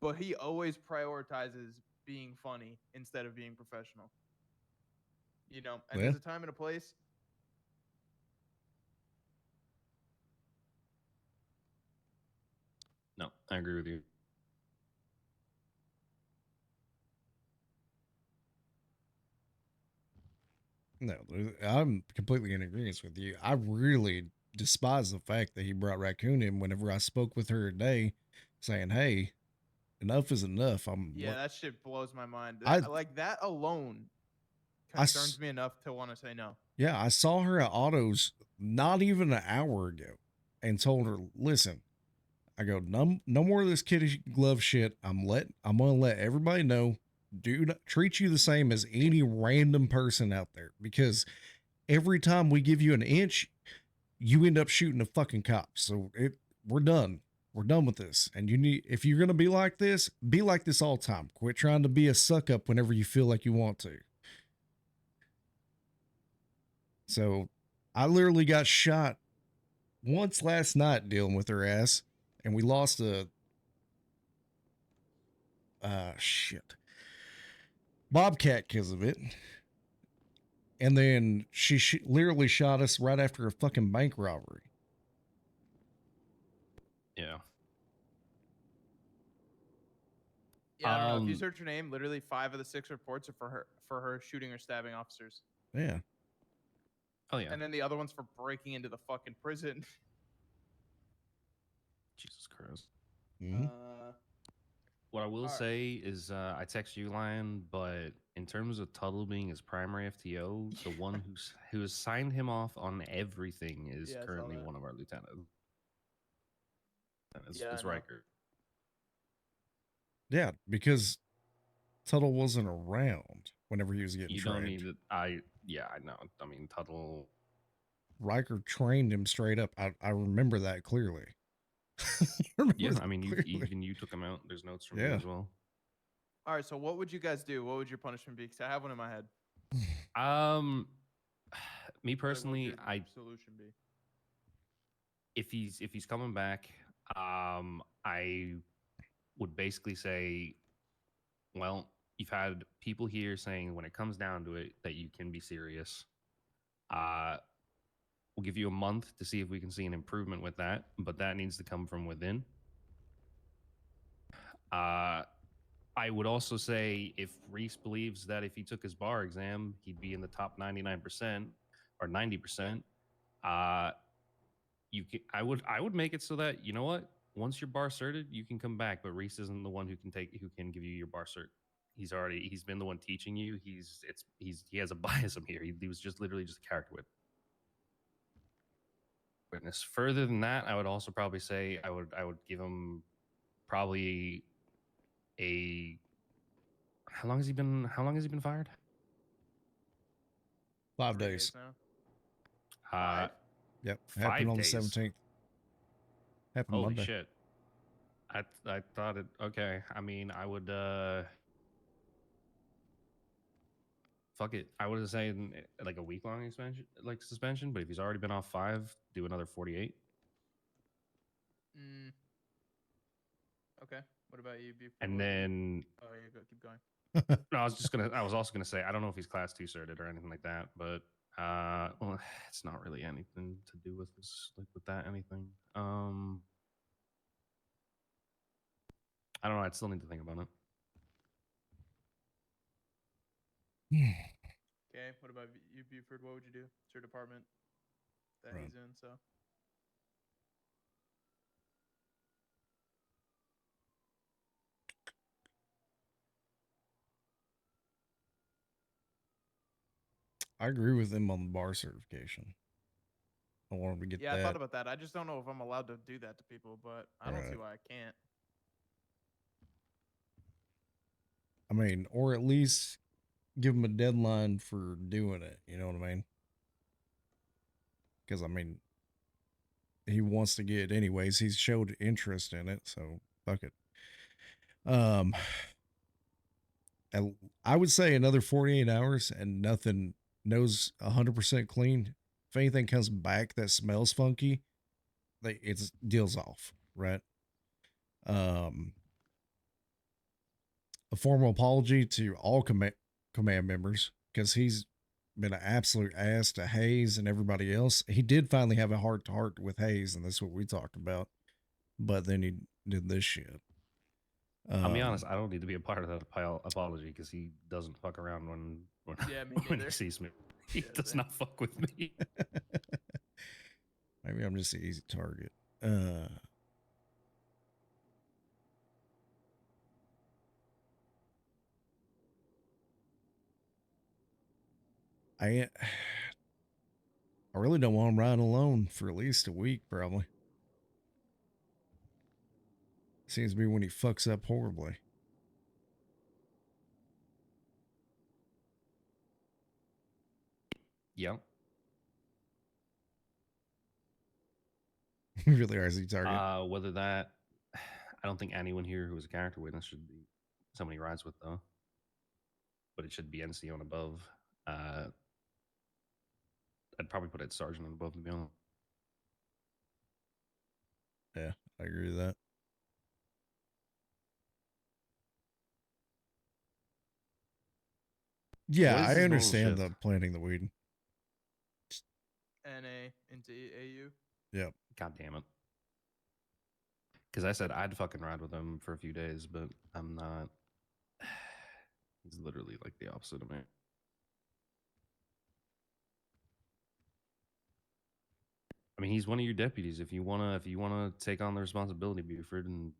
But he always prioritizes being funny instead of being professional. You know, and Yeah. there's a time and a place. No, I agree with you. No, I'm completely in agreement with you. I really despise the fact that he brought Raccoon in whenever I spoke with her today saying, hey, enough is enough. That shit blows my mind. I- Like that alone concerns me enough to want to say no. Yeah, I saw her at Autos not even an hour ago and told her, listen, I go, no more of this kiddish glove shit. I'm going to let everybody know, dude, treat you the same as any random person out there, because every time we give you an inch, you end up shooting a fucking cop. So we're done. We're done with this. And if you're going to be like this all the time. Quit trying to be a suck up whenever you feel like you want to. So I literally got shot once last night dealing with her ass, and we lost a bobcat because of it. And then she literally shot us right after a fucking bank robbery. Yeah. Yeah, I don't know. If you search her name, literally 5 of the 6 reports are for her shooting or stabbing officers. Yeah. Oh yeah. And then the other one's for breaking into the fucking prison. Jesus Christ. Mm-hmm. What I will say is I text you, Lion, but in terms of Tuttle being his primary FTO, the one who has signed him off on everything is currently one of our lieutenants. It's Riker. Yeah, because Tuttle wasn't around whenever he was getting trained. Don't need it. I know. I mean, Tuttle. Riker trained him straight up. I remember that clearly. I mean, you took him out. There's notes from you as well. All right, so what would you guys do? What would your punishment be? Because I have one in my head. Me personally, solution be? If he's coming back, I would basically say, well, you've had people here saying when it comes down to it that you can be serious. We'll give you a month to see if we can see an improvement with that, but that needs to come from within. I would also say if Reese believes that if he took his bar exam, he'd be in the top 99% or 90%. I would make it so that, you know what, once your bar certed, you can come back, but Reese isn't the one who can give you your bar cert. He's been the one teaching you. He has a bias here. He was just literally just a character witness. Further than that, I would also probably say I would give him probably a how long has he been fired? 5 3 days. now. Uh 5? Yep. 5 Happened on days. the 17th. Happened Holy Monday. shit. I thought it okay. I mean, I would fuck it. I would say like a week long suspension, but if he's already been off 5, do another 48. Mm. Okay. What about you, Buford? And What would you- then Oh yeah, keep going. no, I was also gonna say I don't know if he's class 2 certed or anything like that, but well, it's not really anything to do with this with that anything. I don't know, I'd still need to think about it. Okay. What about you, Buford? What would you do? It's your department that Right. he's in, so. I agree with him on the bar certification. I want him to get Yeah, that. I thought about that. I just don't know if I'm allowed to do that to people, but I don't see Right. why I can't. I mean, or at least give him a deadline for doing it. You know what I mean? Because I mean, he wants to get it anyways. He's showed interest in it, so fuck it. I would say another 48 hours and nothing. Nose 100% clean. If anything comes back that smells funky, it's deals off, right? A formal apology to all command members, because he's been an absolute ass to Hayes and everybody else. He did finally have a heart to heart with Hayes, and that's what we talked about. But then he did this shit. I'll be honest, I don't need to be a part of that apology because he doesn't fuck around when Yeah, me when he neither. sees me. He Yeah, does same. not fuck with me. Maybe I'm just an easy target. I really don't want him riding alone for at least a week, probably. Seems to be when he fucks up horribly. Yep. He really are easy target. Whether that, I don't think anyone here who is a character witness should be somebody he rides with though. But it should be NCO and above. I'd probably put it sergeant and above to be honest. Yeah, I agree with that. Yeah, What is I his normal understand shift? the planting the weed. NA into AU. Yep. God damn it. Because I said I'd fucking ride with him for a few days, but I'm not. He's literally like the opposite of me. I mean, he's one of your deputies. If you wanna take on the responsibility, Buford, and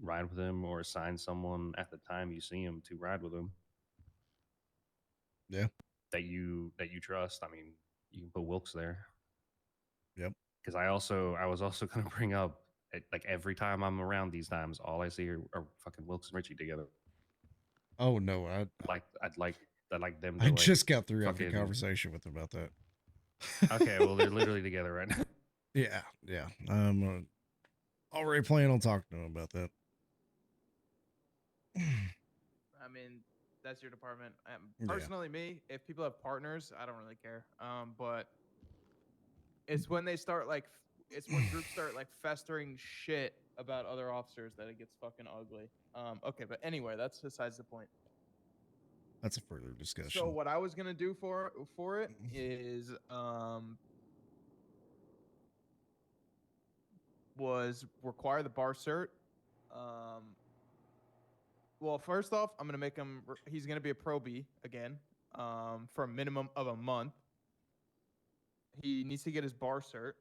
ride with him, or assign someone at the time you see him to ride with him. Yeah. That you trust. I mean, you can put Wilkes there. Yep. Because I was also gonna bring up like every time I'm around these times, all I see are fucking Wilkes and Richie together. Oh no, I'd like them to I like just got through having a fucking- conversation with him about that. Okay, well they're literally together right now. Yeah. I'm already planning on talking to him about that. I mean, that's your department. Yeah. Personally, me, if people have partners, I don't really care. But it's when they start like, it's when groups start like festering shit about other officers that it gets fucking ugly. Okay, but anyway, that's besides the point. That's a further discussion. So what I was gonna do for it is was require the bar cert, Well, first off, I'm gonna make him. He's gonna be a Pro B again, for a minimum of a month. He needs to get his bar cert,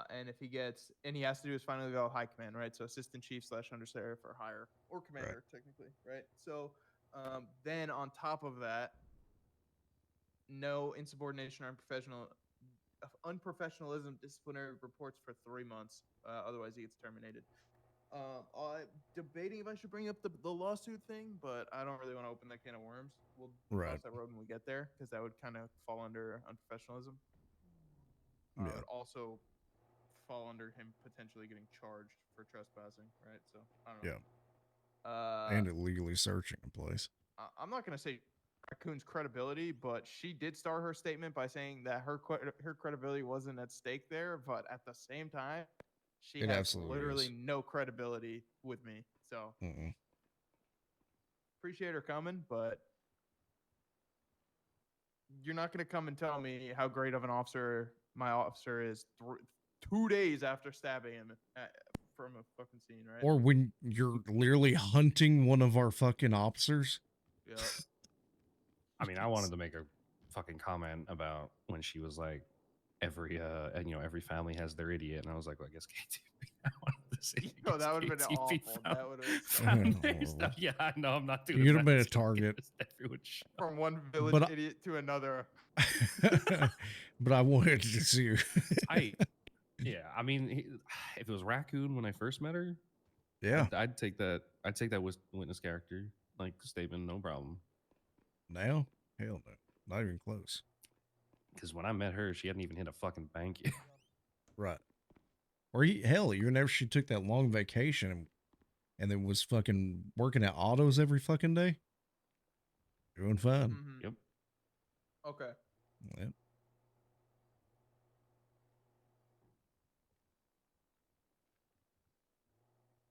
and if he gets, and he has to do his final eval high command, right? So assistant chief / undersheriff or higher, or commander technically, right? So then on top of that, no insubordination or unprofessionalism disciplinary reports for 3 months. Otherwise, he gets terminated. I'm debating if I should bring up the lawsuit thing, but I don't really want to open that can of worms. We'll cross that road when we get there, because that would kind of fall under unprofessionalism. It would also fall under him potentially getting charged for trespassing, right? So I don't know. And illegally searching a place. I'm not going to say Raccoon's credibility, but she did start her statement by saying that her credibility wasn't at stake there. But at the same time, she It has absolutely literally is. no credibility with me. So appreciate her coming, but you're not going to come and tell me how great of an officer my officer is 2 days after stabbing him from a fucking scene, right? Or when you're literally hunting one of our fucking officers. Yeah. I mean, I wanted to make a fucking comment about when she was like, every family has their idiot, and I was like, well, I guess KTP. I wanted to say, Yo, that would have been KTP awful. That would have been so found awful. their stuff. Yeah, I know. I'm not doing. You'd have that. been a It's gonna get target. us everyone shot. From one village But idiot to another. but I wanted to sue. Yeah, I mean, if it was Raccoon when I first met her, Yeah. I'd take that. I'd take that witness character like statement, no problem. Now, hell no, not even close. Because when I met her, she hadn't even hit a fucking bank yet. Right. Or hell, even after she took that long vacation and then was fucking working at autos every fucking day, doing fine. Yep. Okay. Yep.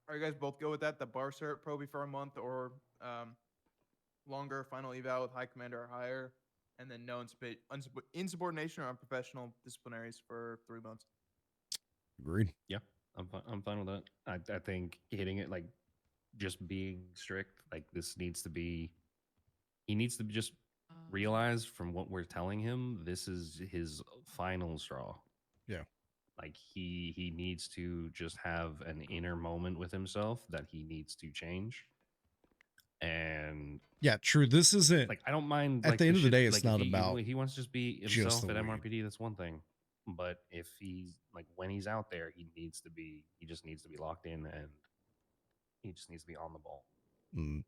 Are you guys both good with that? The bar cert probie for a month, or longer final eval with high commander or higher, and then no insubordination or unprofessional disciplinaries for 3 months. Agreed. Yeah, I'm fine with that. I think hitting it, like just being strict, like this needs to be. He needs to just realize from what we're telling him, this is his final straw. Yeah. Like he needs to just have an inner moment with himself that he needs to change. And yeah, true. This isn't like I don't mind. At like, the end of the shit, day, it's like, not if about he wants to just be just himself the at weed. MRPD. That's one thing. But if he's like when he's out there, he just needs to be locked in, and he just needs to be on the ball. Mm.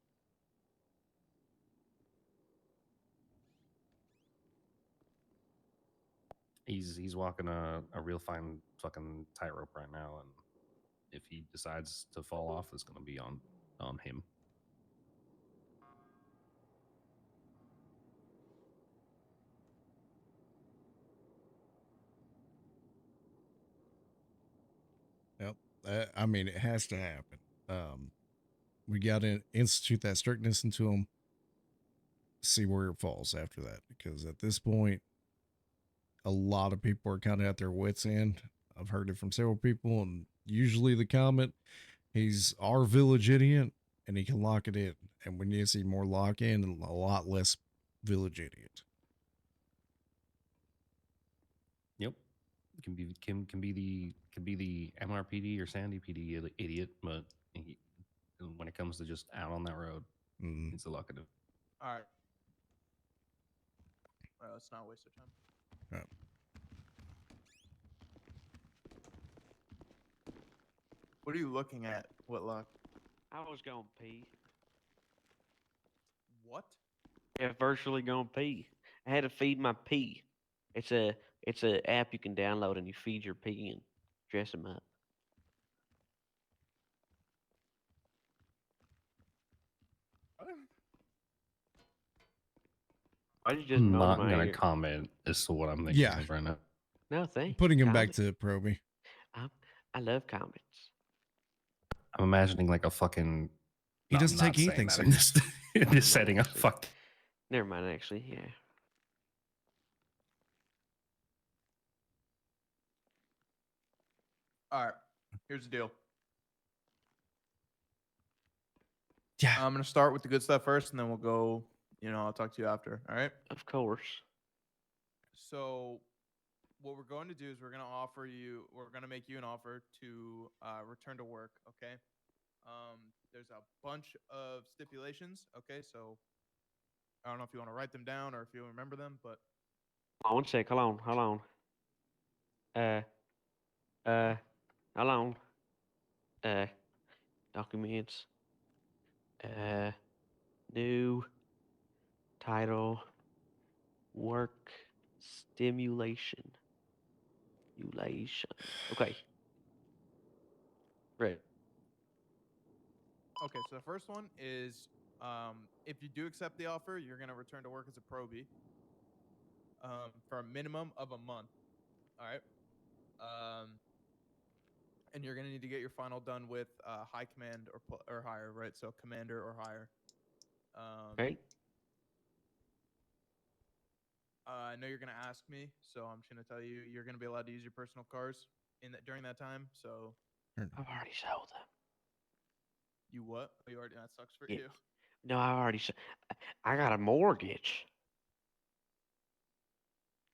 He's walking a real fine fucking tightrope right now, and if he decides to fall off, it's going to be on him. Yep. I mean, it has to happen. We got to institute that strictness into him. See where it falls after that, because at this point, a lot of people are kind of at their wits' end. I've heard it from several people, and usually the comment, he's our village idiot, and he can lock it in. And we need to see more lock in and a lot less village idiot. Yep, can be the MRPD or Sandy PD idiot, but when it comes to just out on that road, it's a lock it in. All right. Well, let's not waste our time. Right. What are you looking at, Whitlock? I was gonna pee. What? Yeah, virtually gonna pee. I had to feed my pee. It's a app you can download and you feed your pee and dress them up. I just I'm mow not my gonna ear. comment as to what I'm thinking of right now. No, thanks. Putting him back Comment. to Proby. I love comments. I'm imagining like a fucking. He No, doesn't I'm not take saying anything that in this, in this setting. I'm actually. fucked. Never mind, actually. Yeah. All right. Here's the deal. Yeah. I'm gonna start with the good stuff first, and then we'll go. I'll talk to you after. All right. Of course. So, what we're going to do is we're gonna make you an offer to return to work. Okay. There's a bunch of stipulations. Okay, so I don't know if you want to write them down or if you remember them, but Oh, one sec. Hold on. Uh, hold on. Documents. New title. Work stimulation. Okay. Right. okay. So the first one is, if you do accept the offer, you're gonna return to work as a probie, for a minimum of a month. All right. And you're gonna need to get your final done with high command or higher, right? So commander or higher. Right. I know you're gonna ask me, so I'm just gonna tell you you're gonna be allowed to use your personal cars during that time. So I've already sold them. you what? Oh, you already that sucks for Yeah. you. No, I already sold. I got a mortgage.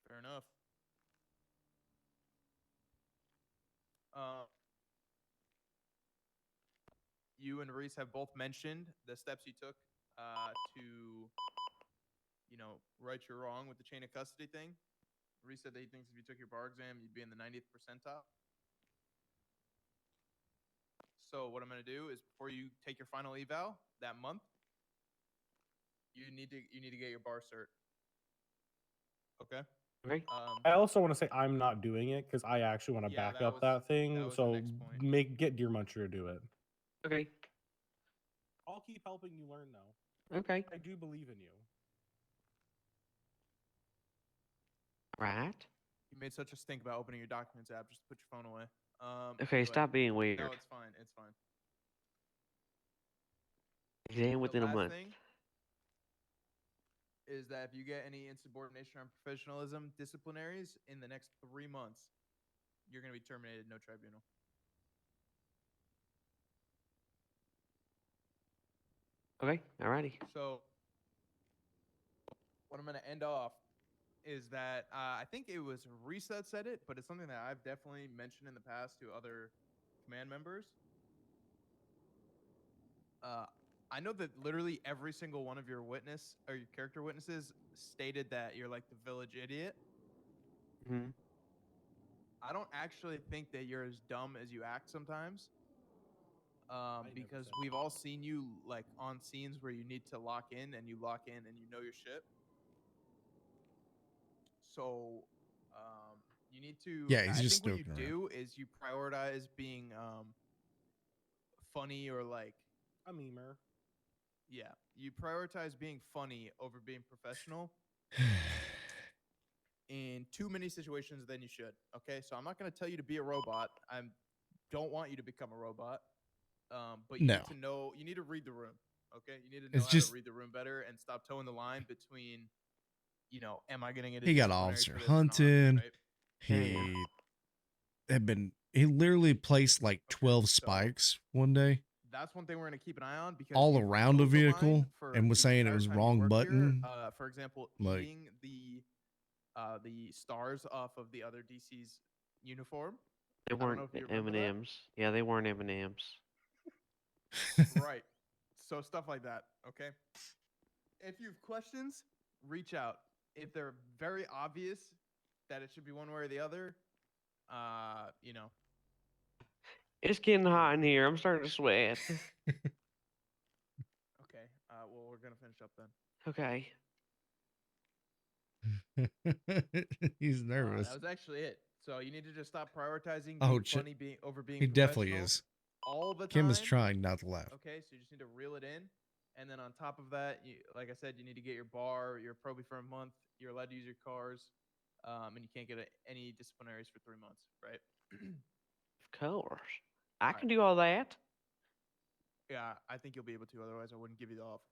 Fair enough. Uh, you and Reese have both mentioned the steps you took to, right your wrong with the chain of custody thing. Reese said that he thinks if you took your bar exam, you'd be in the 90th percentile. So what I'm going to do is before you take your final eval that month, you need to get your bar cert. Okay. Okay. I also want to say I'm not doing it because I actually want to Yeah, back that up was- that thing. that was the So next point. get Dear Muncher to do it. Okay. I'll keep helping you learn though. Okay. I do believe in you. Right. You made such a stink about opening your documents app. Just put your phone away. Okay, anyway. stop being weird. No, it's fine. It's fine. Exam within the a last month. thing is that if you get any insubordination or professionalism disciplinaries in the next 3 months, you're going to be terminated. No tribunal. Okay. Alrighty. So what I'm going to end off is that I think it was Reese that said it, but it's something that I've definitely mentioned in the past to other command members. I know that literally every single one of your witness or your character witnesses stated that you're like the village idiot. Hmm. I don't actually think that you're as dumb as you act sometimes. Because said we've all seen you like on scenes where you need to lock in and you lock in and you know your shit. So, you need to. Yeah, he's I just think what you stoking around. do is you prioritize being funny or like A memer. yeah, you prioritize being funny over being professional in too many situations than you should. Okay, so I'm not going to tell you to be a robot. I don't want you to become a robot. But you No. need to know. You need to read the room. Okay, you need to know It's how just- to read the room better and stop towing the line between, am I getting into He got disciplinary Officer for this or not, Hunted. right? He literally placed like 12 so- spikes one day That's one thing we're going to keep an eye on because all if you around a toe the line vehicle for and was the saying it entire was time you wrong work here, button. for example, like- eating the stars off of the other DC's uniform. They I don't weren't know if you remember that. M&Ms. Yeah, they weren't M&Ms. Right. So stuff like that. Okay. If you have questions, reach out. If they're very obvious that it should be one way or the other, It's getting hot in here. I'm starting to sweat. okay. Well, we're gonna finish up then. Okay. He's nervous. That was actually it. So you need to just stop prioritizing Oh, being shit. funny, being He definitely professional is. all the time. Kim is trying not to laugh. Okay, so you just need to reel it in, and then on top of that, like I said, you need to get your bar. You're probie for a month. You're allowed to use your cars, and you can't get any disciplinaries for 3 months, right? Of course. I Alright. can do all that. Yeah, I think you'll be able to. Otherwise, I wouldn't give you the offer.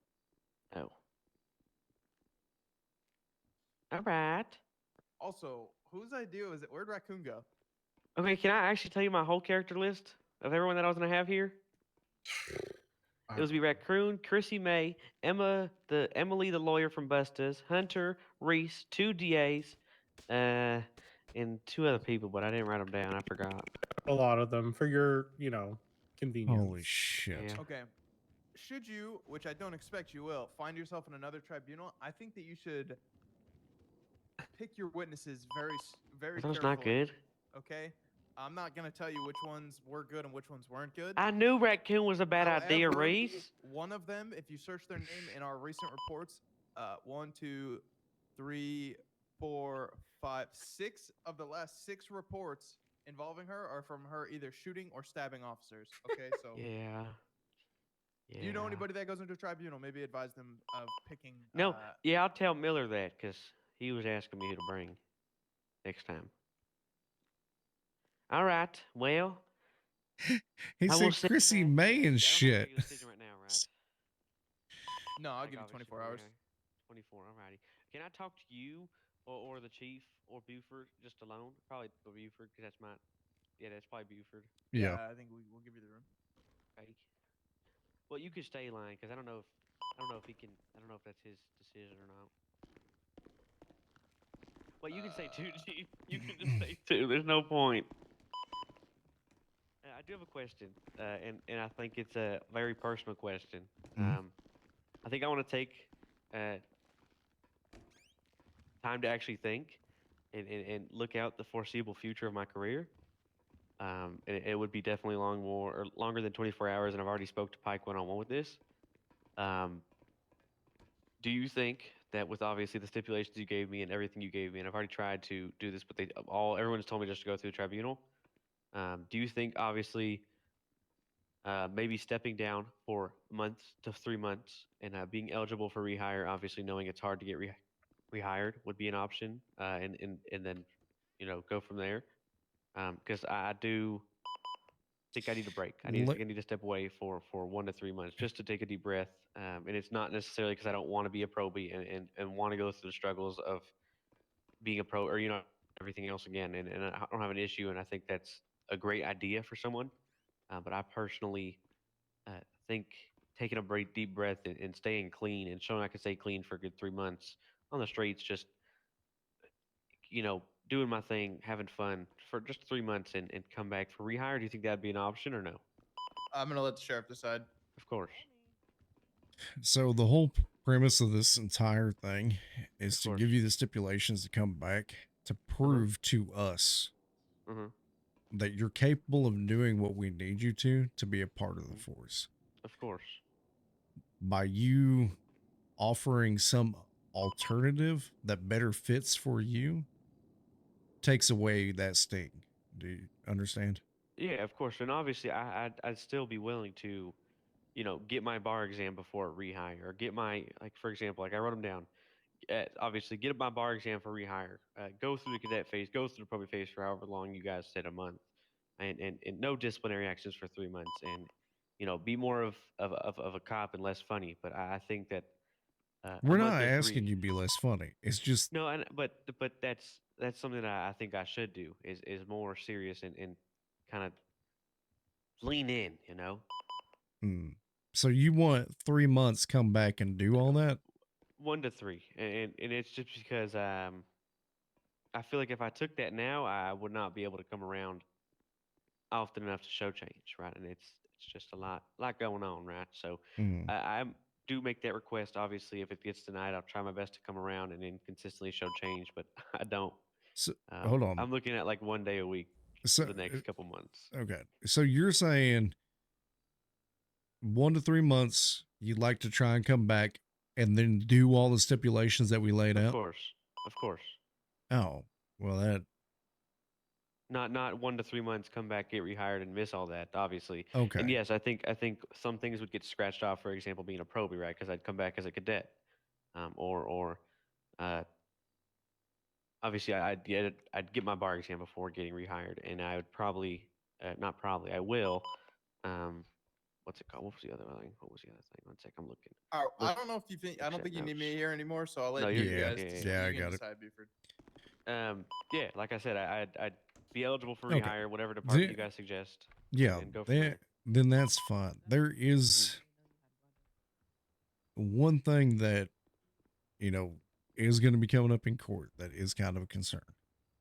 Oh. All right. Also, whose idea was it? Where'd Raccoon go? Okay, can I actually tell you my whole character list of everyone that I was going to have here? It was be Raccoon, Chrissy May, Emily the lawyer from Bustas, Hunter, Reese, 2 DAs, and 2 other people, but I didn't write them down. I forgot. A lot of them for your, convenience. Holy shit. Yeah. Okay. Should you, which I don't expect you will, find yourself in another tribunal, I think that you should pick your witnesses very Are those carefully. not good? Okay? I'm not going to tell you which ones were good and which ones weren't good. I knew Raccoon was a bad idea, However, Reese. One of them, if you search their name in our recent reports, 1, 2, 3, 4, 5, 6 of the last 6 reports involving her are from her either shooting or stabbing officers. Okay, so Yeah. do you know anybody that goes into a tribunal? Maybe advise them of picking. No, yeah, I'll tell Miller that because he was asking me who to bring next time. All right, well, He I will said send Chrissy that, May I and don't have to shit. make a decision right now, right? No, I'll Like, give you obviously, 24 hours. 24, alrighty. Can I talk to you or the chief or Buford just alone? Probably Buford because that's my. Yeah, that's probably Buford. Yeah. I think we'll give you the room. Okay. Well, you could stay line because I don't know if he can. I don't know if that's his decision or not. Well, you can say 2, Chief. You can just say 2. There's no point. I do have a question, and I think it's a very personal question. Mhm. I think I want to take time to actually think and look out the foreseeable future of my career. And it would be definitely longer than 24 hours, and I've already spoke to Pike one-on-one with this. Do you think that with obviously the stipulations you gave me and everything you gave me, and I've already tried to do this, but everyone's told me just to go through the tribunal. Do you think obviously maybe stepping down for months to 3 months and being eligible for rehire, obviously knowing it's hard to get rehired would be an option, and then go from there? Because I do think I need a break. I Let- need to step away for 1 to 3 months just to take a deep breath. And it's not necessarily because I don't want to be a probie and want to go through the struggles of being a pro or everything else again. And I don't have an issue, and I think that's a great idea for someone. But I personally think taking a deep breath and staying clean and showing I can stay clean for a good 3 months on the streets, just doing my thing, having fun for just 3 months and come back for rehire. Do you think that'd be an option or no? I'm going to let the sheriff decide. Of course. So the whole premise of this entire thing is Of to course. give you the stipulations to come back to prove to us Mm-hmm. that you're capable of doing what we need you to be a part of the Mhm. force. Of course. By you offering some alternative that better fits for you takes away that sting. Do you understand? Yeah, of course. And obviously, I'd still be willing to, get my bar exam before rehire, or get my, like, for example, like I wrote them down. Obviously, get my bar exam for rehire. Go through the cadet phase, go through the probate phase for however long you guys said, a month, and no disciplinary actions for 3 months, and be more of a cop and less funny. But I think that a We're month not or asking 3. you to be less funny. It's just No, but that's something that I think I should do is more serious and kind of lean in. So you want 3 months come back and do all that? 1 to 3, and it's just because I feel like if I took that now, I would not be able to come around often enough to show change, right? And it's just a lot going on, right? So Mm. I do make that request. Obviously, if it gets denied, I'll try my best to come around and then consistently show change, but I don't. So hold on. I'm looking at like 1 day a week So for the next couple months. okay. So you're saying 1 to 3 months you'd like to try and come back and then do all the stipulations that we laid Of out? course. Oh, well that Not 1 to 3 months, come back, get rehired, and miss all that. Obviously, okay. and yes, I think some things would get scratched off. For example, being a probie, right? Because I'd come back as a cadet, or obviously I'd get my bar exam before getting rehired, and I would probably not probably I will. What's it called? What was the other thing? 1 sec, I'm looking. I don't know if you think. I don't think you need me here anymore, so I'll let No, you you're guys. good. decide. Yeah, I You can got it. decide, Buford. Yeah, like I said, I'd be eligible for Okay. rehire, whatever department The- you guys suggest. Yeah, and go from there. then that's fine. There is one thing that, you know, is going to be coming up in court that is kind of a concern.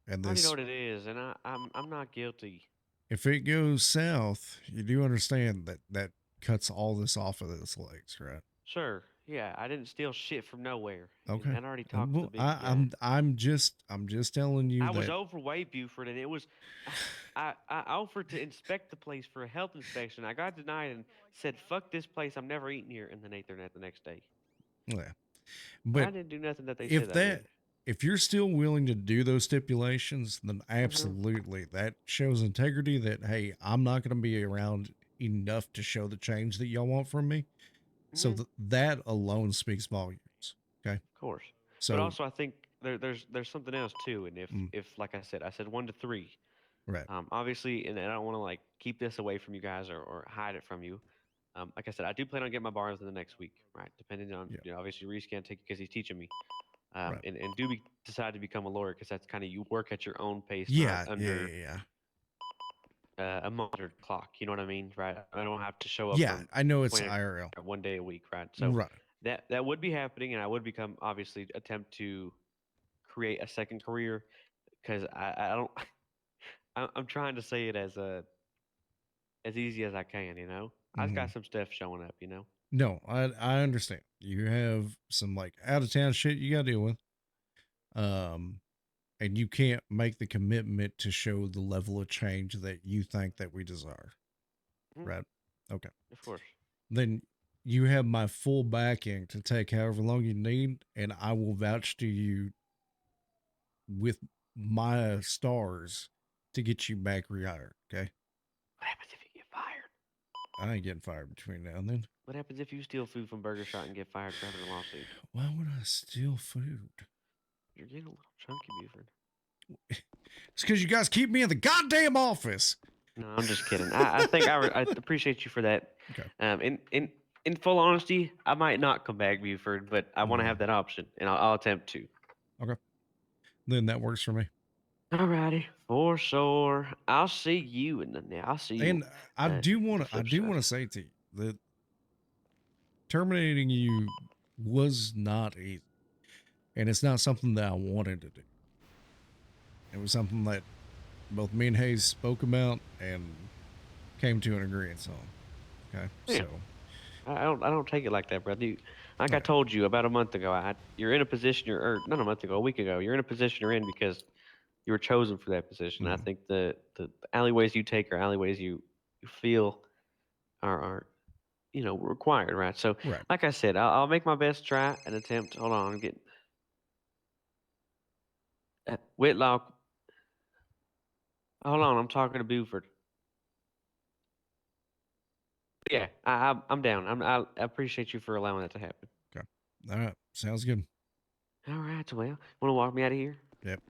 And I already know this, what it is, and I'm not guilty. if it goes south, you do understand that that cuts all this off of its legs, right? Sure. Yeah, I didn't steal shit from nowhere. Okay. And I already talked to the Well, big guy. I'm just telling you I was that. overweight, Buford, and it was. I offered to inspect the place for a health inspection. I got denied and said, "Fuck this place. I'm never eating here." And then ate there the next day. Yeah. But I But didn't do nothing that they if said I that did. if you're still willing to do those stipulations, then absolutely that shows integrity that, hey, I'm not going to be around enough to show the change that y'all want from me. So Mhm. that alone speaks volumes. Okay. Of course. But So also, I think there's something else too. And mm, if like I said 1 to 3. right. Obviously, and I don't want to like keep this away from you guys or hide it from you. Like I said, I do plan on getting my bars in the next week, right? Depending on, Yeah. obviously Reese can't take it because he's teaching me. Right. And decide to become a lawyer because that's kind of you work at your own pace, not Yeah. under Yeah. a monitored clock. You know what I mean, right? I don't have to show up Yeah. from I know it's 20 IRL. 1 day a week, right? So Right. that would be happening, and I would become obviously attempt to create a second career because I don't. I'm trying to say it as easy as I can, you know. I've Mhm. got some stuff showing up, you know. No, I understand. You have some like out of town shit you got to deal with. And you can't make the commitment to show the level of change that you think that we desire. Mhm. Right. Okay. Of course. Then you have my full backing to take however long you need, and I will vouch to you with my stars to get you back rehired. Okay. What happens if you get fired? I ain't getting fired between now and then. What happens if you steal food from Burger Shot and get fired for having a lawsuit? Why would I steal food? You're getting a little chunky, Buford. It's because you guys keep me in the goddamn office. No, I'm just kidding. I think I appreciate you for that. Okay. In full honesty, I might not come back, Buford, but I want to have that option, and I'll attempt to. Okay. Then that works for me. Alrighty, for sure. I'll see you I'll see you. And I do the want flip to side. say to you that terminating you was not easy, and it's not something that I wanted to do. It was something that both me and Hayes spoke about and came to an agreement on. Okay, Yeah. so I don't take it like that, brother. Like I Right. told you about a month ago, you're in a position, or not a month ago, a week ago, you're in a position you're in because you were chosen for that position. I Mhm. think the alleyways you take are alleyways you feel are required, right? So, right. like I said, I'll make my best try and attempt. Hold on, get Whitlock. Hold on, I'm talking to Buford. Yeah, I'm down. I appreciate you for allowing that to happen. Okay, all right, sounds good. All right, well, want to walk me out of here? Yep.